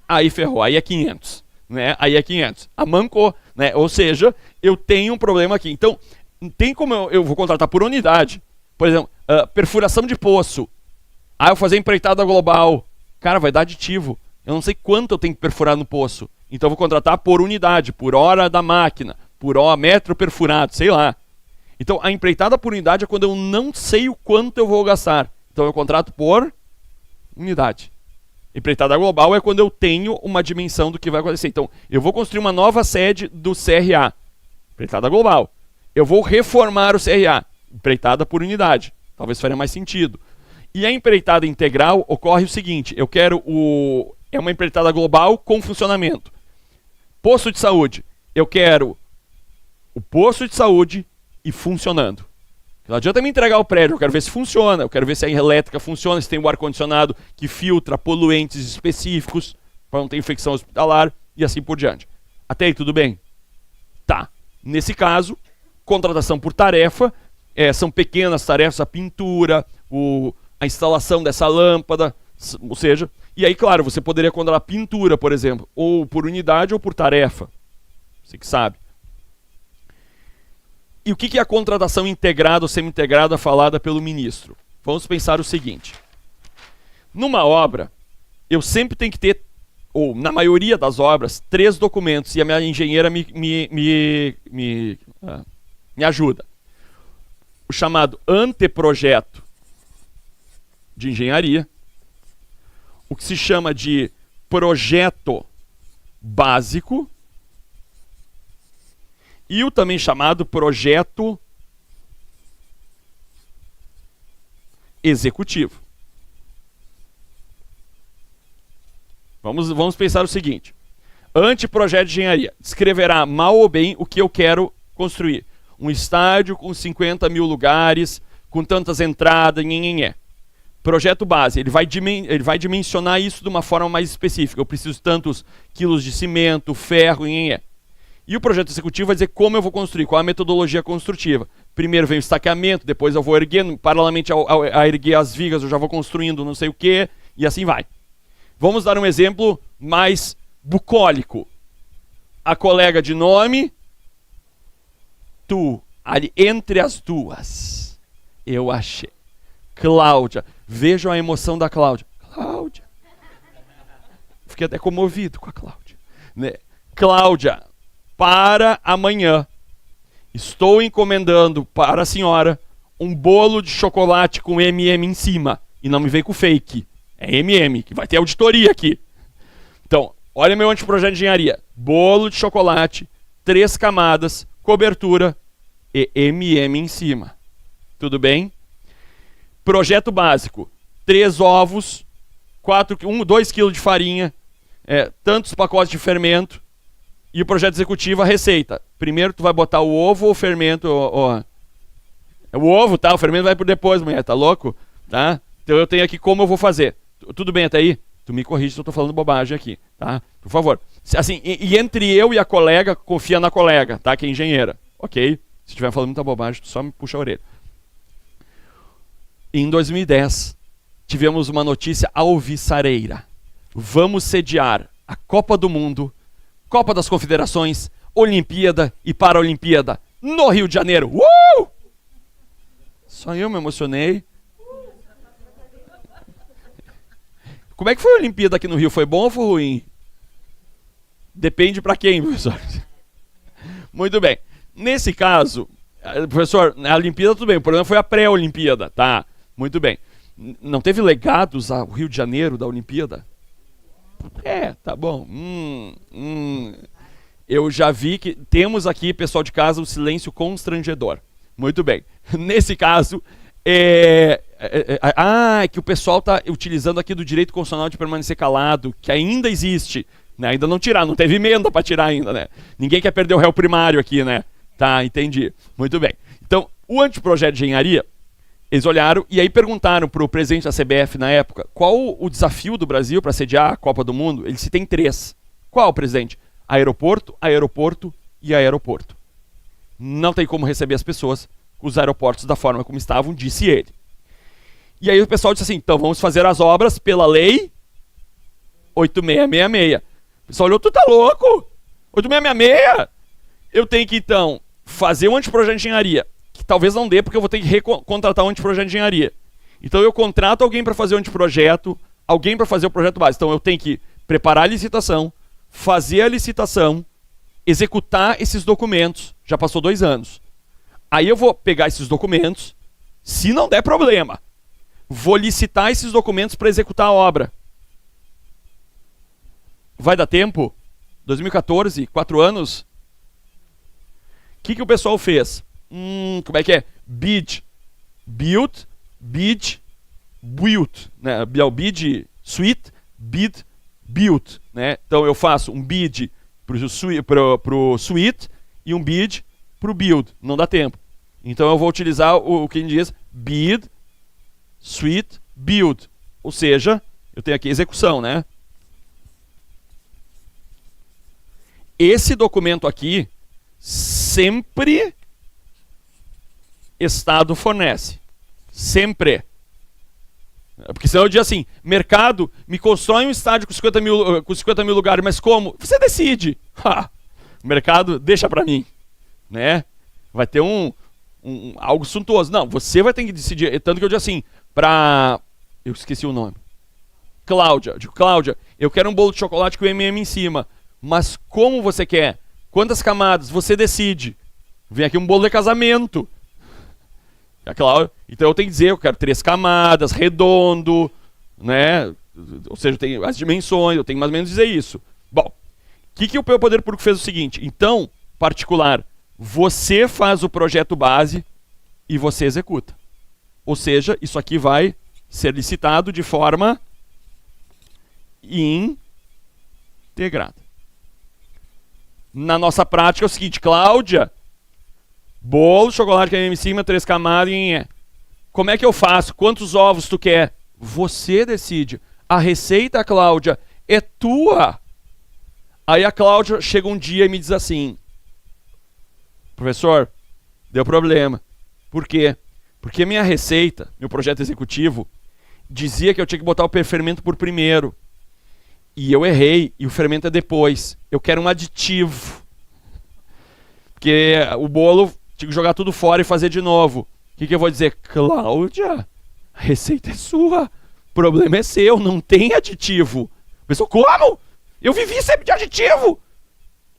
aí ferrou, aí é 500, né? Aí é 500. Amancou, né? Ou seja, eu tenho um problema aqui. Então, tem como eu vou contratar por unidade. Por exemplo, perfuração de poço. Eu vou fazer empreitada global. Cara, vai dar aditivo. Eu não sei quanto eu tenho que perfurar no poço. Então, eu vou contratar por unidade, por hora da máquina, por metro perfurado, sei lá. Então, a empreitada por unidade é quando eu não sei o quanto eu vou gastar. Então, eu contrato por unidade. Empreitada global é quando eu tenho uma dimensão do que vai acontecer. Então, eu vou construir uma nova sede do CRA. Empreitada global. Eu vou reformar o CRA. Empreitada por unidade. Talvez faria mais sentido. E a empreitada integral ocorre o seguinte. Eu quero é uma empreitada global com funcionamento. Posto de saúde. Eu quero o posto de saúde e funcionando. Não adianta me entregar o prédio, eu quero ver se funciona, eu quero ver se a elétrica funciona, se tem o ar-condicionado que filtra poluentes específicos para não ter infecção hospitalar e assim por diante. Até aí tudo bem? Tá. Nesse caso, contratação por tarefa, são pequenas tarefas, a pintura, a instalação dessa lâmpada, ou seja, e aí claro, você poderia contratar pintura, por exemplo, ou por unidade ou por tarefa, você que sabe. E o que é a contratação integrada ou semi-integrada falada pelo ministro? Vamos pensar o seguinte. Numa obra, eu sempre tenho que ter, ou na maioria das obras, 3 documentos, e a minha engenheira me ajuda. O chamado anteprojeto de engenharia, o que se chama de projeto básico, e o também chamado projeto executivo. Vamos pensar o seguinte. Anteprojeto de engenharia. Descreverá mal ou bem o que eu quero construir. Um estádio com 50 mil lugares, com tantas entradas, nhenhenhé. Projeto base. Ele vai dimensionar isso de uma forma mais específica. Eu preciso tantos quilos de cimento, ferro, nhenhenhé. E o projeto executivo vai dizer como eu vou construir, qual é a metodologia construtiva. Primeiro vem o estaqueamento, depois eu vou erguendo, paralelamente a erguer as vigas, eu já vou construindo não sei o quê, e assim vai. Vamos dar um exemplo mais bucólico. A colega de nome, tu, ali entre as duas, eu achei. Cláudia, vejam a emoção da Cláudia. Cláudia. Fiquei até comovido com a Cláudia. Né? Cláudia, para amanhã. Estou encomendando para a senhora um bolo de chocolate com M&M em cima. E não me vem com fake. É M&M, que vai ter auditoria aqui. Então, olha meu anteprojeto de engenharia. Bolo de chocolate, 3 camadas, cobertura e M&M em cima. Tudo bem? Projeto básico. 3 ovos, 2 kg de farinha, tantos pacotes de fermento. E o projeto executivo, a receita. Primeiro tu vai botar o ovo ou o fermento? O ovo, tá? O fermento vai por depois, mulher, tá louco? Tá? Então eu tenho aqui como eu vou fazer. Tudo bem até aí? Tu me corrige se eu tô falando bobagem aqui, tá? Por favor. Assim, e entre eu e a colega, confia na colega, tá? Que é engenheira, ok? Se estiver falando muita bobagem, tu só me puxa a orelha. Em 2010, tivemos uma notícia alvissareira. Vamos sediar a Copa do Mundo, Copa das Confederações, Olimpíada e Paraolimpíada no Rio de Janeiro. Só eu me emocionei. Como é que foi a Olimpíada aqui no Rio? Foi bom ou foi ruim? Depende para quem, professor. Muito bem. Nesse caso, professor, a Olimpíada tudo bem, o problema foi a pré-Olimpíada, tá? Muito bem. Não teve legados ao Rio de Janeiro da Olimpíada? Tá bom. Eu já vi que temos aqui, pessoal de casa, um silêncio constrangedor. Muito bem. Nesse caso, é que o pessoal está utilizando aqui do direito constitucional de permanecer calado, que ainda existe, né? Ainda não tiraram, não teve emenda para tirar ainda, né? Ninguém quer perder o réu primário aqui, né? Tá, entendi. Muito bem. Então, o anteprojeto de engenharia, eles olharam e aí perguntaram para o presidente da CBF na época qual o desafio do Brasil para sediar a Copa do Mundo. Ele se tem 3. Qual, presidente? Aeroporto, aeroporto e aeroporto. Não tem como receber as pessoas com os aeroportos da forma como estavam, disse ele. E aí o pessoal disse assim, então vamos fazer as obras pela lei 8666. O pessoal olhou, tu tá louco? 8666? Eu tenho que então fazer um anteprojeto de engenharia, que talvez não dê, porque eu vou ter que recontratar um anteprojeto de engenharia. Então eu contrato alguém para fazer o anteprojeto, alguém para fazer o projeto básico. Então eu tenho que preparar a licitação, fazer a licitação, executar esses documentos. Já passou 2 anos. Aí eu vou pegar esses documentos, se não der problema, vou licitar esses documentos para executar a obra. Vai dar tempo? 2014, 4 anos? O que o pessoal fez? Como é que é? Bid, build, bid, build. Né? Bid, suite, bid, build. Né? Então eu faço um bid pro suite e um bid pro build. Não dá tempo. Então eu vou utilizar o que diz bid, suite, build. Ou seja, eu tenho aqui execução, né? Esse documento aqui sempre Estado fornece. Sempre. Porque senão eu digo assim, mercado, me constrói um estádio com 50 mil lugares, mas como? Você decide. O mercado deixa para mim. Né? Vai ter algo suntuoso. Não, você vai ter que decidir. Tanto que eu digo assim, eu esqueci o nome. Cláudia. Eu digo, Cláudia, eu quero um bolo de chocolate com M&M em cima. Mas como você quer? Quantas camadas? Você decide. Vem aqui um bolo de casamento. Então eu tenho que dizer, eu quero 3 camadas, redondo, né? Ou seja, eu tenho as dimensões, eu tenho mais ou menos dizer isso. Bom, o que o Poder Público fez o seguinte? Então, particular, você faz o projeto base e você executa. Ou seja, isso aqui vai ser licitado de forma integrada. Na nossa prática é o seguinte, Cláudia, bolo, chocolate que é em cima, 3 camadas, como é que eu faço? Quantos ovos tu quer? Você decide. A receita, Cláudia, é tua. Aí a Cláudia chega um dia e me diz assim, professor, deu problema. Por quê? Porque minha receita, meu projeto executivo, dizia que eu tinha que botar o fermento por primeiro. E eu errei, e o fermento é depois. Eu quero um aditivo. Porque o bolo tinha que jogar tudo fora e fazer de novo. O que eu vou dizer? Cláudia, a receita é sua. O problema é seu, não tem aditivo. A pessoa, como? Eu vivi sempre de aditivo.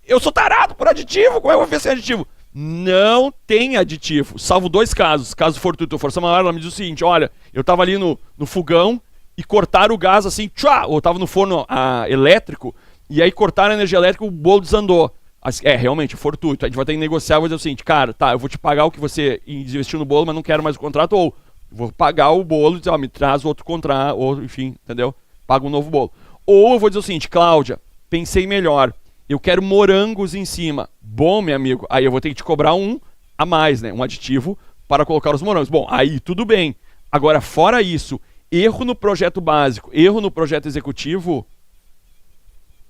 eu sou tarado por aditivo, como é que eu vou ver sem aditivo? Não tem aditivo, salvo 2 casos. Caso fortuito, força maior, ela me diz o seguinte, olha, eu tava ali no fogão e cortaram o gás assim, tchá, ou tava no forno elétrico, e aí cortaram a energia elétrica e o bolo desandou. Realmente, fortuito. A gente vai ter que negociar, vou dizer o seguinte, cara, tá, eu vou te pagar o que você investiu no bolo, mas não quero mais o contrato, ou vou pagar o bolo e dizer, me traz outro contrato, ou enfim, entendeu? Paga um novo bolo. Ou eu vou dizer o seguinte, Cláudia, pensei melhor, eu quero morangos em cima. Bom, meu amigo, aí eu vou ter que te cobrar um a mais, né? Um aditivo para colocar os morangos. Bom, aí tudo bem. Agora, fora isso, erro no projeto básico, erro no projeto executivo,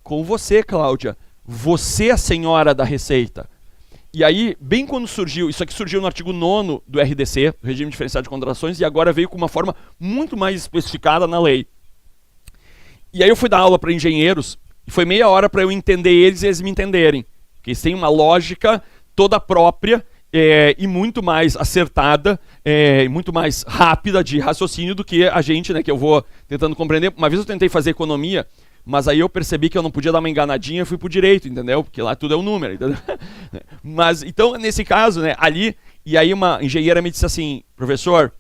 com você, Cláudia. Você é a senhora da Receita. E aí, bem quando surgiu, isso aqui surgiu no artigo 9º do RDC, do Regime Diferenciado de Contratações, e agora veio com uma forma muito mais especificada na lei. E aí eu fui dar aula para engenheiros, e foi meia hora para eu entender eles e eles me entenderem. Porque eles têm uma lógica toda própria e muito mais acertada, e muito mais rápida de raciocínio do que a gente, né, que eu vou tentando compreender. Uma vez eu tentei fazer economia, mas aí eu percebi que eu não podia dar uma enganadinha e fui pro direito, entendeu? Porque lá tudo é um número, entendeu? Mas, então, nesse caso, né, ali, e aí uma engenheira me disse assim, professor,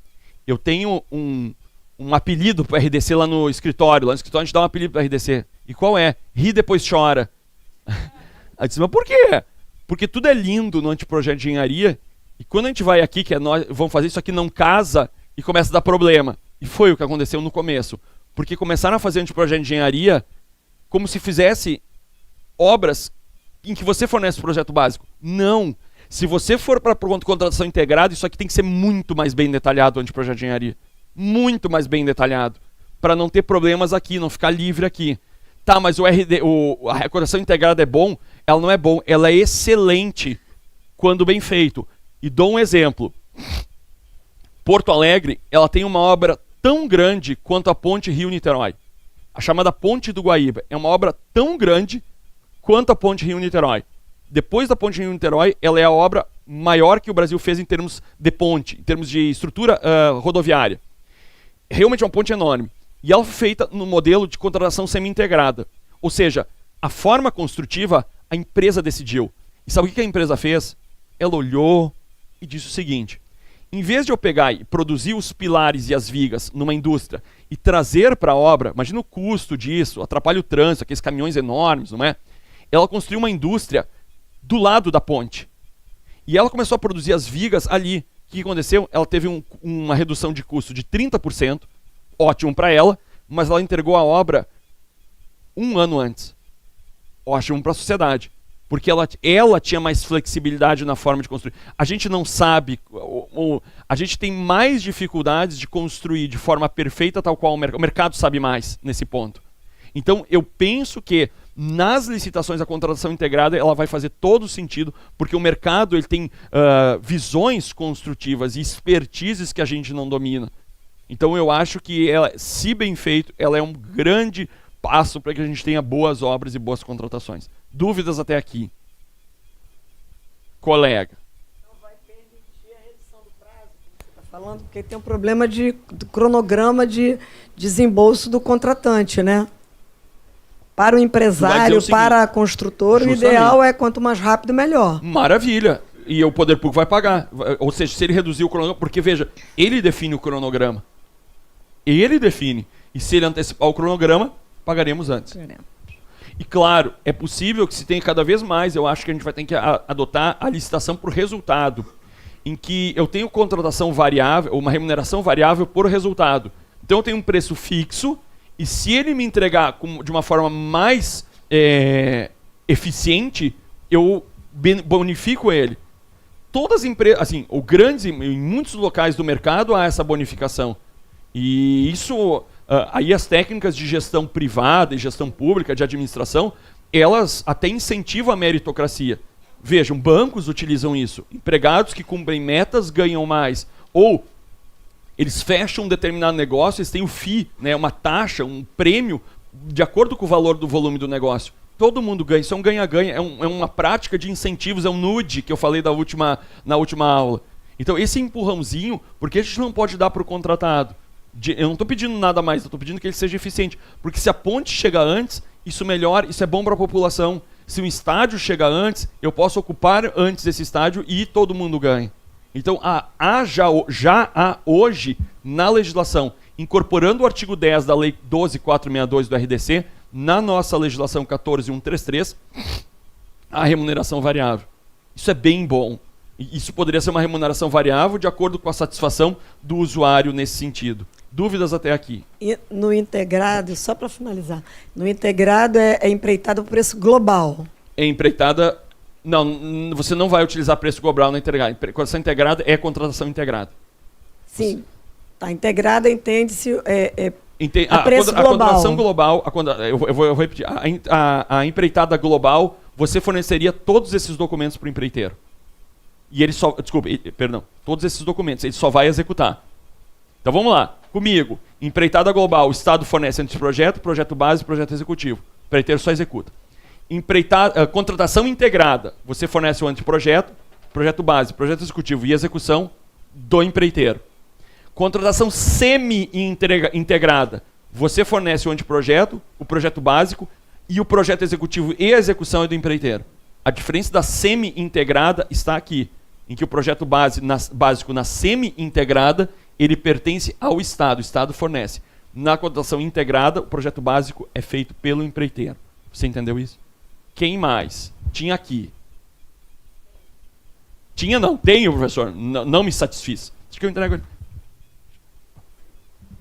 eu tenho um apelido pro RDC lá no escritório. Lá no escritório a gente dá um apelido pro RDC. E qual é? Ri depois chora. Aí disse, mas por quê? Porque tudo é lindo no anteprojeto de engenharia, e quando a gente vai aqui, que é nós, vamos fazer isso aqui, não casa, e começa a dar problema. E foi o que aconteceu no começo. Porque começaram a fazer anteprojeto de engenharia como se fizesse obras em que você fornece o projeto básico. Não. Se você for para contratação integrada, isso aqui tem que ser muito mais bem detalhado, o anteprojeto de engenharia. Muito mais bem detalhado. Para não ter problemas aqui, não ficar livre aqui. Tá, mas a recordação integrada é bom? Ela não é bom, ela é excelente quando bem feito. E dou um exemplo. Porto Alegre, ela tem uma obra tão grande quanto a Ponte Rio-Niterói. A chamada Ponte do Guaíba é uma obra tão grande quanto a Ponte Rio-Niterói. Depois da Ponte Rio-Niterói, ela é a obra maior que o Brasil fez em termos de ponte, em termos de estrutura rodoviária. Realmente é uma ponte enorme. E ela foi feita no modelo de contratação semi-integrada. Ou seja, a forma construtiva, a empresa decidiu. E sabe o que a empresa fez? Ela olhou e disse o seguinte, em vez de eu pegar e produzir os pilares e as vigas numa indústria e trazer para a obra, imagina o custo disso, atrapalha o trânsito, aqueles caminhões enormes, não é? Ela construiu uma indústria do lado da ponte. E ela começou a produzir as vigas ali. O que aconteceu? Ela teve uma redução de custo de 30%, ótimo para ela, mas ela entregou a obra 1 ano antes. Ótimo para a sociedade. Porque ela tinha mais flexibilidade na forma de construir. A gente não sabe, a gente tem mais dificuldades de construir de forma perfeita, tal qual o mercado sabe mais nesse ponto. Então, eu penso que nas licitações a contratação integrada ela vai fazer todo sentido, porque o mercado ele tem visões construtivas e expertises que a gente não domina. Então, eu acho que, ela, se bem feito, ela é um grande passo para que a gente tenha boas obras e boas contratações. Dúvidas até aqui? Colega. Não vai permitir a redução do prazo, que você está falando, porque tem um problema do cronograma de desembolso do contratante, né? Para o empresário, para a construtora, o ideal é quanto mais rápido, melhor. Maravilha. E o poder público vai pagar. Ou seja, se ele reduzir o cronograma, porque veja, ele define o cronograma. Ele define. E se ele antecipar o cronograma, pagaremos antes. E claro, é possível que se tenha cada vez mais, eu acho que a gente vai ter que adotar a licitação por resultado, em que eu tenho contratação variável, uma remuneração variável por resultado. Então eu tenho um preço fixo, e se ele me entregar de uma forma mais eficiente, eu bonifico ele. Todas as empresas, assim, em muitos locais do mercado há essa bonificação. E isso... aí as técnicas de gestão privada e gestão pública, de administração, elas até incentivam a meritocracia. Vejam, bancos utilizam isso. Empregados que cumprem metas ganham mais. Ou eles fecham um determinado negócio, eles têm o FII, né, uma taxa, um prêmio, de acordo com o valor do volume do negócio. Todo mundo ganha, isso é um ganha-ganha, é uma prática de incentivos, é um nude que eu falei na última aula. Então esse empurrãozinho, porque a gente não pode dar para o contratado? Eu não estou pedindo nada mais, eu estou pedindo que ele seja eficiente. Porque se a ponte chega antes, isso melhora, isso é bom para a população. Se um estádio chega antes, eu posso ocupar antes esse estádio e todo mundo ganha. Então, já há hoje, na legislação, incorporando o artigo 10 da Lei 12.462 do RDC, na nossa legislação 14.133, a remuneração variável. Isso é bem bom. E isso poderia ser uma remuneração variável de acordo com a satisfação do usuário nesse sentido. Dúvidas até aqui? E no integrado, só para finalizar, no integrado é empreitado o preço global. É empreitada... Não, você não vai utilizar preço global na integrada. Contratação integrada é contratação integrada. Sim. Tá, integrada entende-se a preço global. A contratação global, eu vou repetir, a empreitada global, você forneceria todos esses documentos para o empreiteiro. E ele só, todos esses documentos, ele só vai executar. Então vamos lá, comigo, empreitada global, o Estado fornece anteprojeto, projeto base, projeto executivo. O empreiteiro só executa. Contratação integrada, você fornece o anteprojeto, projeto base, projeto executivo e execução do empreiteiro. Contratação semi-integrada, você fornece o anteprojeto, o projeto básico e o projeto executivo e a execução é do empreiteiro. A diferença da semi-integrada está aqui, em que o projeto básico na semi-integrada, ele pertence ao Estado, o Estado fornece. Na contratação integrada, o projeto básico é feito pelo empreiteiro. Você entendeu isso? Quem mais? Tinha aqui. Tinha não, tenho, professor. Não me satisfiz. Acho que eu entrego ele.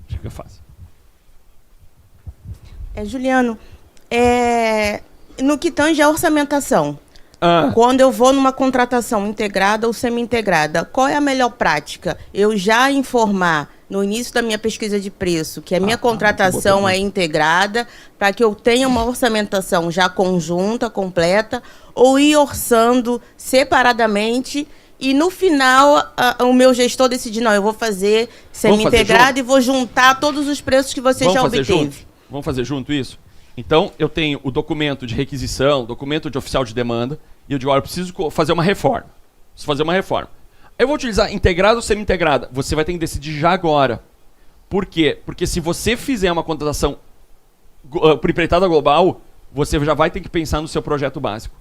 Acho que eu faço. Juliano, no que tange a orçamentação, quando eu vou numa contratação integrada ou semi-integrada, qual é a melhor prática? Eu já informar no início da minha pesquisa de preço que a minha contratação é integrada, para que eu tenha uma orçamentação já conjunta, completa, ou ir orçando separadamente e no final o meu gestor decidir, não, eu vou fazer semi-integrado e vou juntar todos os preços que você já obteve. Vamos fazer junto isso? Então, eu tenho o documento de requisição, documento de oficial de demanda, e eu digo, olha, eu preciso fazer uma reforma. Preciso fazer uma reforma. Eu vou utilizar integrada ou semi-integrada? Você vai ter que decidir já agora. Por quê? Porque se você fizer uma contratação por empreitada global, você já vai ter que pensar no seu projeto básico.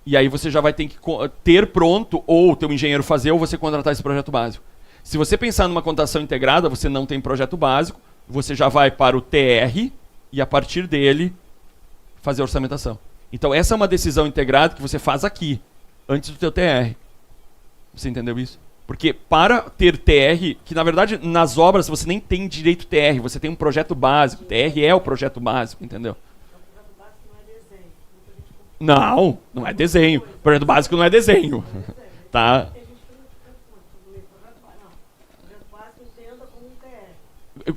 E aí você já vai ter que ter pronto, ou o teu engenheiro fazer, ou você contratar esse projeto básico. Se você pensar numa contratação integrada, você não tem projeto básico, você já vai para o TR e a partir dele fazer a orçamentação. Então essa é uma decisão integrada que você faz aqui, antes do teu TR. Você entendeu isso? Porque para ter TR, que na verdade nas obras você nem tem direito TR, você tem um projeto básico. TR é o projeto básico, entendeu? Não, não é desenho. O projeto básico não é desenho. Tá?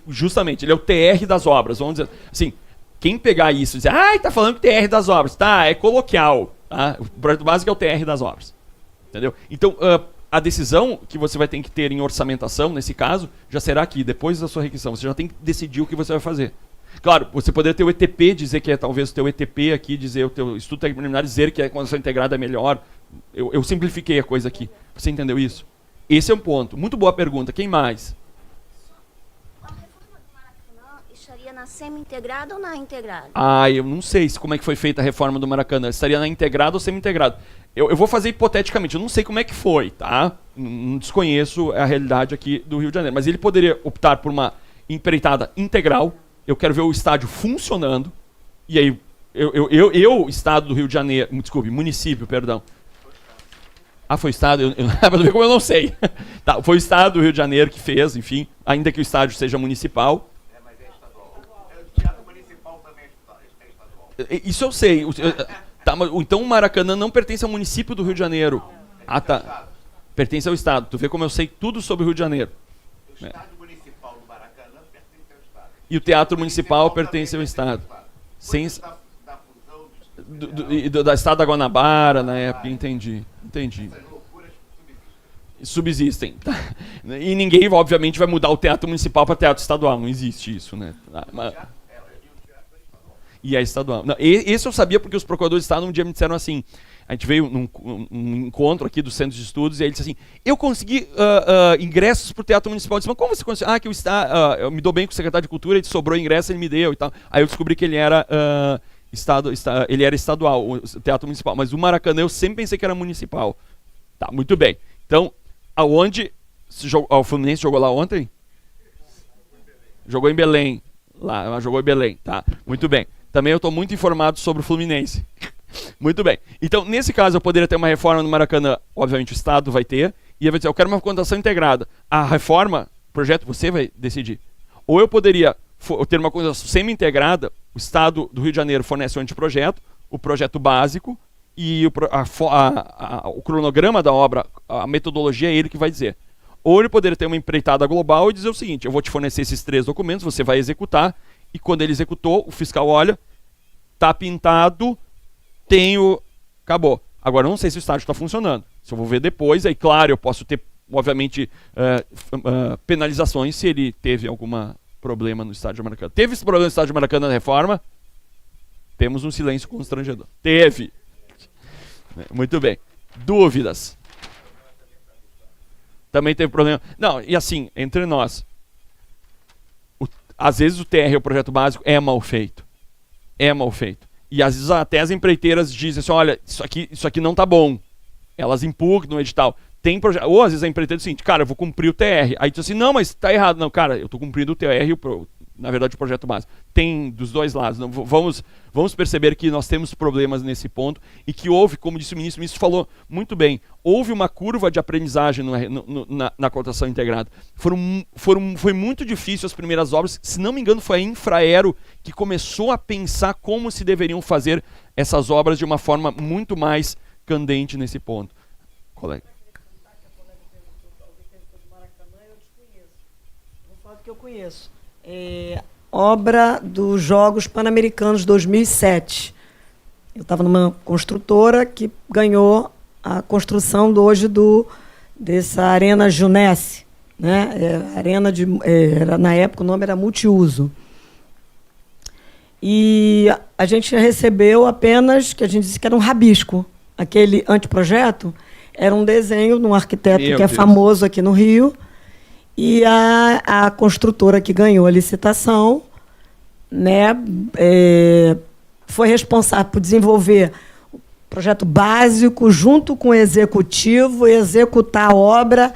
Justamente, ele é o TR das obras. Vamos dizer assim, quem pegar isso e dizer, tá falando que TR das obras, tá, é coloquial. Tá? O projeto básico é o TR das obras. Entendeu? Então, a decisão que você vai ter que ter em orçamentação, nesse caso, já será aqui, depois da sua requisição. Você já tem que decidir o que você vai fazer. Claro, você poderia ter o ETP, dizer que é talvez o teu ETP aqui, dizer o teu estudo técnico preliminar, dizer que a contratação integrada é melhor. Eu simplifiquei a coisa aqui. Você entendeu isso? Esse é um ponto. Muito boa pergunta. Quem mais? A reforma do Maracanã estaria na semi-integrada ou na integrada? Eu não sei como é que foi feita a reforma do Maracanã. Estaria na integrada ou semi-integrada? Eu vou fazer hipoteticamente. Eu não sei como é que foi, tá? Não desconheço a realidade aqui do Rio de Janeiro. Mas ele poderia optar por uma empreitada integral. Eu quero ver o estádio funcionando. E aí, Estado do Rio de Janeiro... Desculpe, município, perdão. Foi o Estado? Como eu não sei. Tá, foi o Estado do Rio de Janeiro que fez, enfim. Ainda que o estádio seja municipal. Mas é estadual. O teatro municipal também é estadual. Isso eu sei. Tá, mas, então o Maracanã não pertence ao município do Rio de Janeiro. Tá. Pertence ao Estado. Tu vê como eu sei tudo sobre o Rio de Janeiro. O estádio municipal do Maracanã pertence ao Estado. E o Teatro Municipal pertence ao Estado. Sem... Da fusão da Estado da Guanabara, na época. Entendi. Essas loucuras subsistem. E ninguém, obviamente, vai mudar o Teatro Municipal para Teatro Estadual. Não existe isso, né? E é estadual. Não, esse eu sabia porque os procuradores de Estado um dia me disseram assim, a gente veio num encontro aqui do Centro de Estudos e aí ele disse assim, eu consegui ingressos para o Teatro Municipal. Eu disse, mas como você conseguiu? Eu me dou bem com o secretário de Cultura, ele sobrou ingresso, ele me deu e tal. Aí eu descobri que ele era ele era estadual, o Teatro Municipal, mas o Maracanã eu sempre pensei que era municipal. Tá, muito bem. Então, aonde o Fluminense jogou lá ontem? Jogou em Belém. Lá, jogou em Belém, tá? Muito bem. Também eu estou muito informado sobre o Fluminense. Muito bem. Então, nesse caso, eu poderia ter uma reforma no Maracanã. Obviamente, o Estado vai ter. E vai dizer, eu quero uma contratação integrada. A reforma, o projeto, você vai decidir. Ou eu poderia ter uma contratação semi-integrada. O Estado do Rio de Janeiro fornece o anteprojeto, o projeto básico e o cronograma da obra, a metodologia é ele que vai dizer. Ou ele poderia ter uma empreitada global e dizer o seguinte, eu vou te fornecer esses 3 documentos, você vai executar, e quando ele executou, o fiscal olha, tá pintado, acabou. Agora, eu não sei se o estádio está funcionando. Se eu vou ver depois, aí claro, eu posso ter, obviamente, penalizações se ele teve algum problema no estádio Maracanã. Teve esse problema no estádio Maracanã na reforma? Temos um silêncio constrangedor. Teve. Muito bem. Dúvidas? Também teve problema. Não, e assim, entre nós, às vezes o TR, o projeto básico, é mal feito. É mal feito. E às vezes até as empreiteiras dizem assim, olha, isso aqui não tá bom. Elas impugnam no edital. Tem projeto. Ou às vezes a empreiteira diz o seguinte, cara, eu vou cumprir o TR. Aí diz assim, não, mas tá errado. Não, cara, eu tô cumprindo o TR e na verdade o projeto básico. Tem dos dois lados. Não, vamos perceber que nós temos problemas nesse ponto e que houve, como disse o ministro falou muito bem, houve uma curva de aprendizagem na cotação integrada. Foi muito difícil as primeiras obras, se não me engano foi a Infraero que começou a pensar como se deveriam fazer essas obras de uma forma muito mais candente nesse ponto. Colega. Vou falar do que eu conheço. Obra dos Jogos Pan-Americanos 2007. Eu estava numa construtora que ganhou a construção dessa Arena Junesse, né? Na época o nome era multiuso. E a gente recebeu apenas, que a gente disse que era um rabisco. Aquele anteprojeto era um desenho de um arquiteto que é famoso aqui no Rio. E a construtora que ganhou a licitação, né, foi responsável por desenvolver o projeto básico junto com o executivo e executar a obra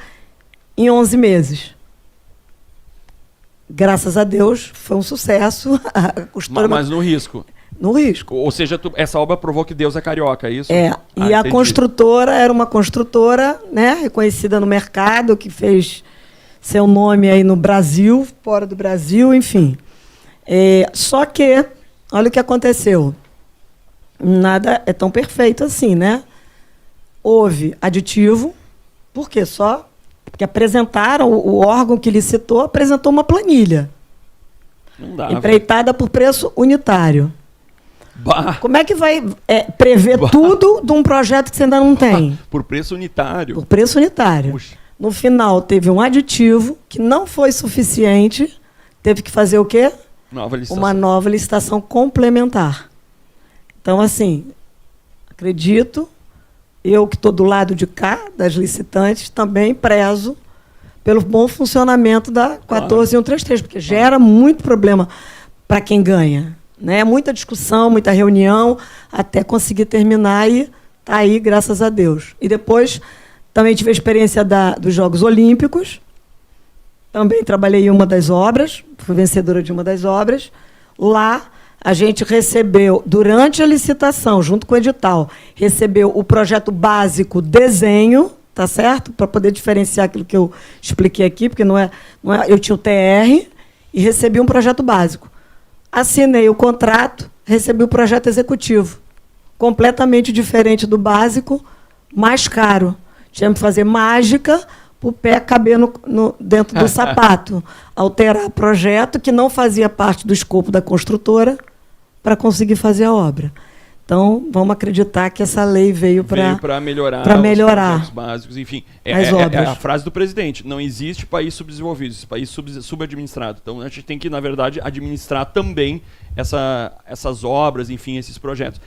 em 11 meses. Graças a Deus, foi um sucesso. Mas no risco. No risco. Ou seja, essa obra provou que Deus é carioca, é isso? E a construtora era uma construtora, né, reconhecida no mercado, que fez seu nome aí no Brasil, fora do Brasil, enfim. Só que, olha o que aconteceu. Nada é tão perfeito assim, né? Houve aditivo, por quê? Só porque apresentaram, o órgão que licitou apresentou uma planilha. Não dá, empreitada por preço unitário. Bah. Como é que vai prever tudo de um projeto que você ainda não tem? Por preço unitário. Por preço unitário. Puxa. No final, teve um aditivo que não foi suficiente. Teve que fazer o quê? Uma nova licitação complementar. Então, assim, acredito, eu que estou do lado de cá, das licitantes, também prezo pelo bom funcionamento da 14133, porque gera muito problema para quem ganha. Né? Muita discussão, muita reunião, até conseguir terminar e está aí, graças a Deus. E depois... Também tive a experiência dos Jogos Olímpicos. Também trabalhei em uma das obras, fui vencedora de uma das obras. Lá, a gente recebeu, durante a licitação, junto com o edital, recebeu o projeto básico desenho, tá certo? Para poder diferenciar aquilo que eu expliquei aqui, porque não é, eu tinha o TR e recebi um projeto básico. Assinei o contrato, recebi o projeto executivo, completamente diferente do básico, mais caro. Tínhamos que fazer mágica para o pé caber dentro do sapato. Alterar o projeto que não fazia parte do escopo da construtora para conseguir fazer a obra. Então, vamos acreditar que essa lei veio para melhorar os projetos básicos, enfim. As obras. É a frase do presidente, não existe país subdesenvolvido, existe país subadministrado. Então, a gente tem que, na verdade, administrar também essas obras, enfim, esses projetos.